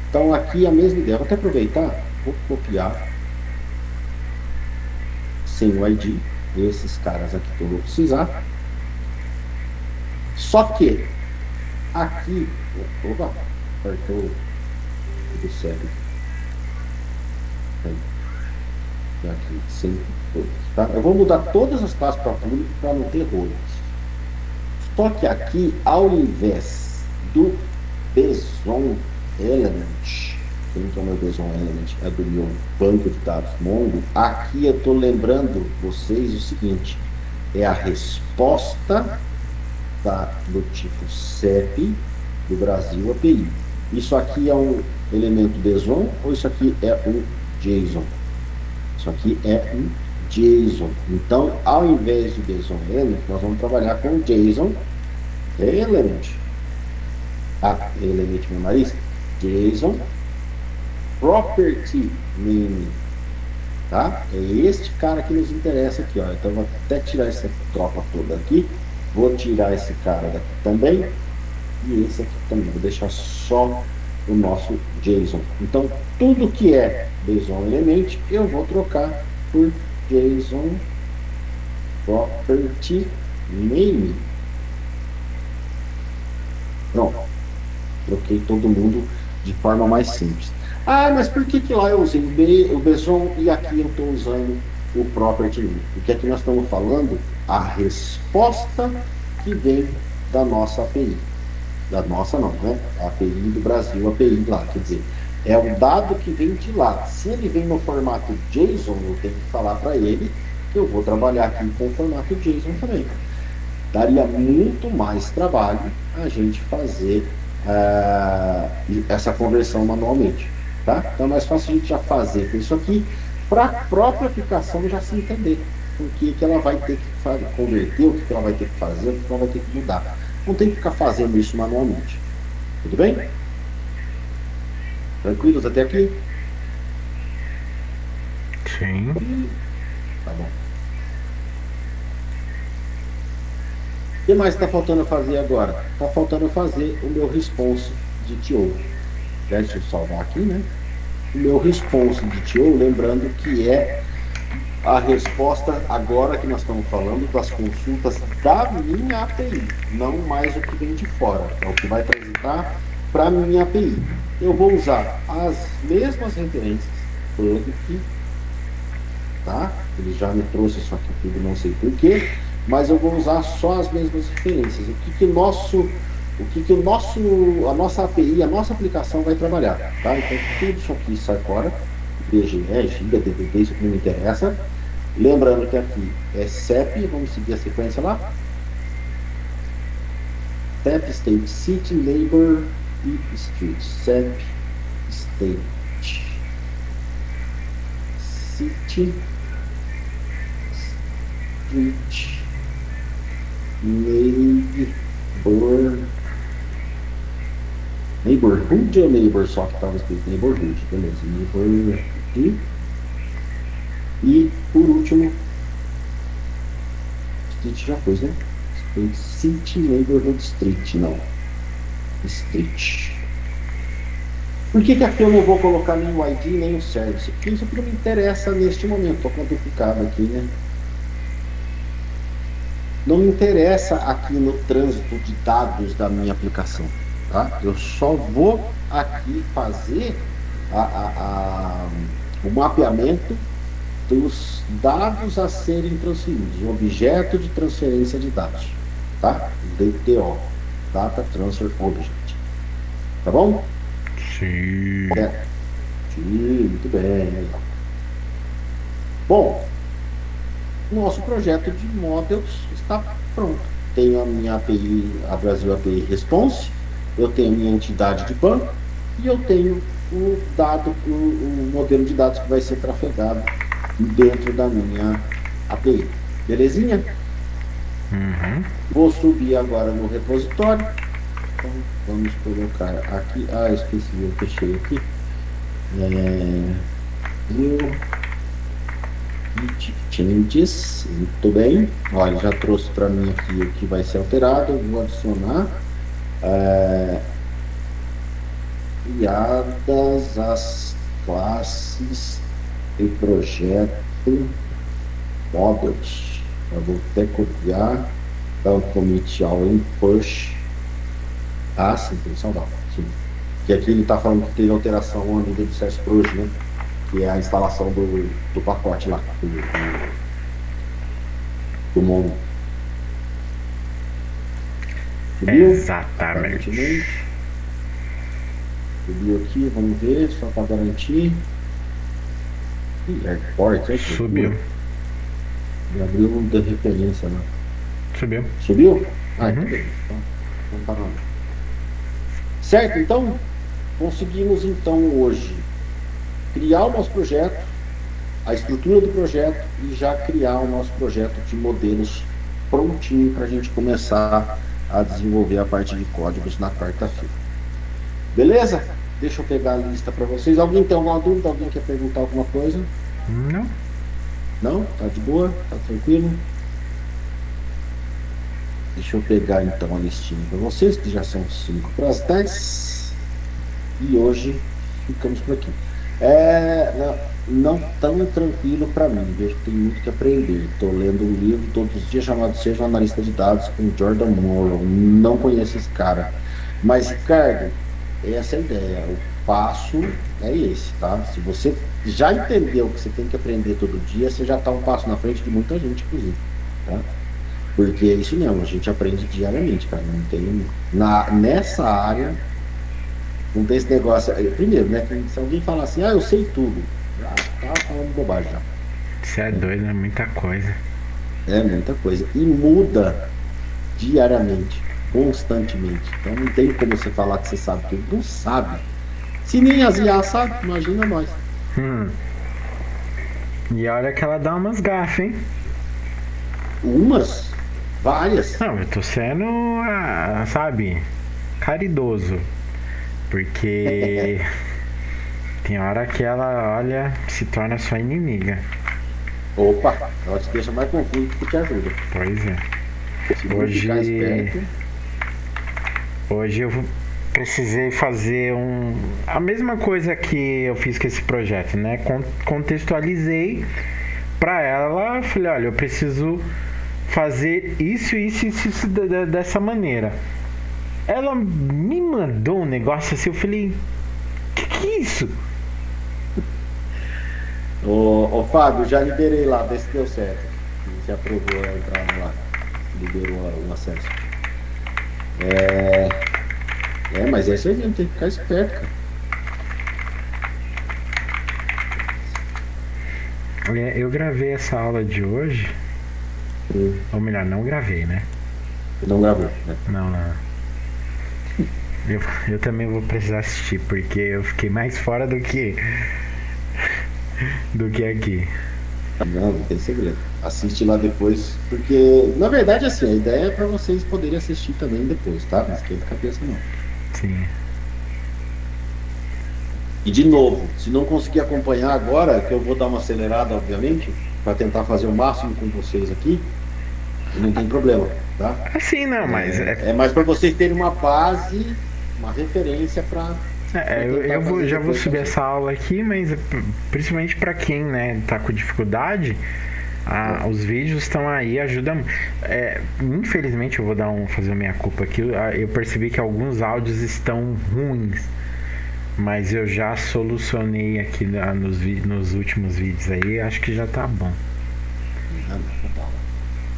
Então, aqui a mesma ideia. Vou até aproveitar, vou copiar sem o ID, esses caras aqui que eu vou precisar. Só que aqui, opa, apertou do cérebro. Aqui, sem todos, tá? Eu vou mudar todas as classes para público para não ter rolos. Só que aqui, ao invés do JSON Element, que não é o meu JSON Element, é do meu banco de dados Mongo, aqui eu estou lembrando vocês o seguinte, é a resposta do tipo CEP do Brasil API. Isso aqui é um elemento JSON ou isso aqui é um JSON? Isso aqui é um JSON. Então, ao invés de JSON Element, nós vamos trabalhar com JSON Element. Element memorize. JSON Property Name. Tá? É este cara que nos interessa aqui, ó. Então, eu vou até tirar essa tropa toda aqui. Vou tirar esse cara daqui também. E esse aqui também. Vou deixar só o nosso JSON. Então, tudo que é JSON Element, eu vou trocar por JSON Property Name. Pronto. Troquei todo mundo de forma mais simples. Mas por que lá eu usei o JSON e aqui eu estou usando o Property Name? Porque aqui nós estamos falando a resposta que vem da nossa API. Da nossa não, né? A API do Brasil, a API lá, quer dizer, é o dado que vem de lá. Se ele vem no formato JSON, eu tenho que falar para ele que eu vou trabalhar aqui com o formato JSON também. Daria muito mais trabalho a gente fazer essa conversão manualmente, tá? Então é mais fácil a gente já fazer isso aqui para a própria aplicação já se entender o que ela vai ter que converter, o que ela vai ter que fazer, o que ela vai ter que mudar. Não tem que ficar fazendo isso manualmente. Tudo bem? Tranquilos até aqui? Sim. Tá bom. O que mais está faltando fazer agora? Está faltando fazer o meu response de TO. Deixa eu salvar aqui, né? O meu response de TO, lembrando que é a resposta agora que nós estamos falando das consultas da minha API, não mais o que vem de fora, é o que vai transitar para a minha API. Eu vou usar as mesmas referências, public, tá? Ele já me trouxe isso aqui tudo, não sei porquê, mas eu vou usar só as mesmas referências. A nossa API, a nossa aplicação vai trabalhar, tá? Então tudo isso aqui sai fora, BGE, Giga, DDD, isso que não me interessa. Lembrando que aqui é CEP, vamos seguir a sequência lá. CEP, State, City, Labor e Street. CEP, State, City, Street, Neighborhood ou Neighbor só que estava escrito Neighborhood, beleza, Neighborhood. E por último, Street já pôs, né? City Neighborhood Street, não. Street. Por que aqui eu não vou colocar nem o ID nem o service? Porque isso aqui não me interessa neste momento. Estou quantificado aqui, né? Não me interessa aqui no trânsito de dados da minha aplicação, tá? Eu só vou aqui fazer o mapeamento dos dados a serem transferidos, o objeto de transferência de dados, tá? DTO, Data Transfer Object, tá bom? Sim. Sim, muito bem. Bom, nosso projeto de models está pronto. Tenho a minha API, a Brasil API Response, eu tenho a minha entidade de banco e eu tenho o modelo de dados que vai ser trafegado dentro da minha API. Belezinha? Uhum. Vou subir agora no repositório. Então, vamos colocar aqui. Ah, esqueci, eu fechei aqui. Changes. Muito bem. Olha, já trouxe para mim aqui o que vai ser alterado. Eu vou adicionar criadas as classes e projeto models. Eu vou até copiar, dar um commit all em push. Ah, sim, tem que salvar. Sim. Que aqui ele está falando que teve alteração a nível do CS Proj, né? Que é a instalação do pacote lá, do Mono. Subiu? Exatamente. Subiu aqui, vamos ver, só para garantir. Airport, é que Subiu. Já abriu da referência lá. Subiu. Subiu? Ah, Uhum. então beleza. Então tá lá. Certo, então conseguimos então hoje criar o nosso projeto, a estrutura do projeto e já criar o nosso projeto de modelos prontinho para a gente começar a desenvolver a parte de códigos na quarta-feira. Beleza? Deixa eu pegar a lista para vocês. Alguém tem alguma dúvida? Alguém quer perguntar alguma coisa? Não. Não? Tá de boa? Tá tranquilo? Deixa eu pegar então a listinha para vocês, que já são 5 para as 10. E hoje ficamos por aqui. Não tão tranquilo para mim, vejo que tem muito que aprender. Estou lendo um livro todos os dias chamado Seja um Analista de Dados com Jordan Morrow. Não conheço esse cara. Mas, Ricardo, essa é a ideia. O passo é esse, tá? Se você já entendeu que você tem que aprender todo dia, você já está um passo na frente de muita gente, inclusive. Tá? Porque é isso mesmo, a gente aprende diariamente, cara. Não tem. Nessa área, não tem esse negócio. Primeiro, né? Se alguém falar assim, eu sei tudo, já tá falando bobagem já. Você é doido, é muita coisa. É muita coisa. E muda diariamente, constantemente. Então não tem como você falar que você sabe tudo. Não sabe. Se nem as IA sabe, imagina nós. E olha que ela dá umas gafas, hein? Umas, várias. Não, eu tô sendo, sabe, caridoso. Porque tem hora que ela, olha, se torna sua inimiga. Opa, ela te deixa mais confuso do que te ajuda. Pois é. Se não ficar esperto. Hoje eu precisei fazer a mesma coisa que eu fiz com esse projeto, né? Contextualizei pra ela, falei, olha, eu preciso fazer isso dessa maneira. Ela me mandou um negócio assim, eu falei, que é isso? Ô Fábio, já liberei lá, vê se deu certo. Você aprovou a entrada lá. Liberou o acesso. Mas é isso aí mesmo, tem que ficar esperto, cara. Eu gravei essa aula de hoje. Ou melhor, não gravei, né? Não gravou, né? Não. Eu também vou precisar assistir, porque eu fiquei mais fora do que aqui. Não tem segredo. Assiste lá depois, porque, na verdade, assim, a ideia é para vocês poderem assistir também depois, tá? Não esquenta a cabeça, não. Sim. E, de novo, se não conseguir acompanhar agora, que eu vou dar uma acelerada, obviamente, para tentar fazer o máximo com vocês aqui, não tem problema, tá? Assim, não, mas... É mais para vocês terem uma base, uma referência para... eu já vou subir essa aula aqui, mas principalmente para quem, né, tá com dificuldade, os vídeos estão aí, ajudam. Infelizmente, eu vou fazer a minha culpa aqui. Eu percebi que alguns áudios estão ruins, mas eu já solucionei aqui nos últimos vídeos aí, acho que já tá bom.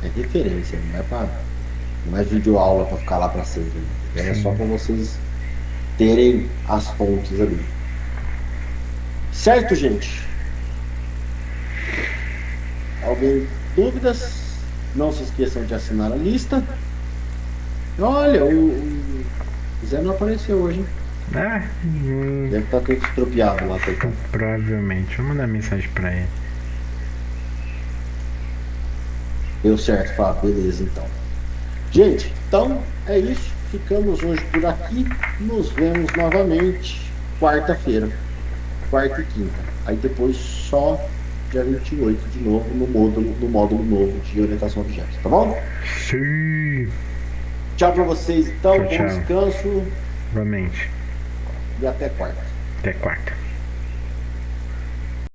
É referência, não é vídeo aula para ficar lá para sempre. É só para vocês terem as fontes ali. Certo, gente? Alguém dúvidas? Não se esqueçam de assinar a lista. Olha, o Zé não apareceu hoje, hein? Deve estar tudo estropiado lá. Provavelmente. Vou mandar mensagem para ele. Deu certo, Fábio. Beleza, então. Gente, então é isso. Ficamos hoje por aqui. Nos vemos novamente quarta-feira. Quarta e quinta. Aí depois só dia 28 de novo no módulo novo de orientação a objetos. Tá bom? Sim. Tchau pra vocês, então. Tchau. Bom descanso. Igualmente. E até quarta. Até quarta.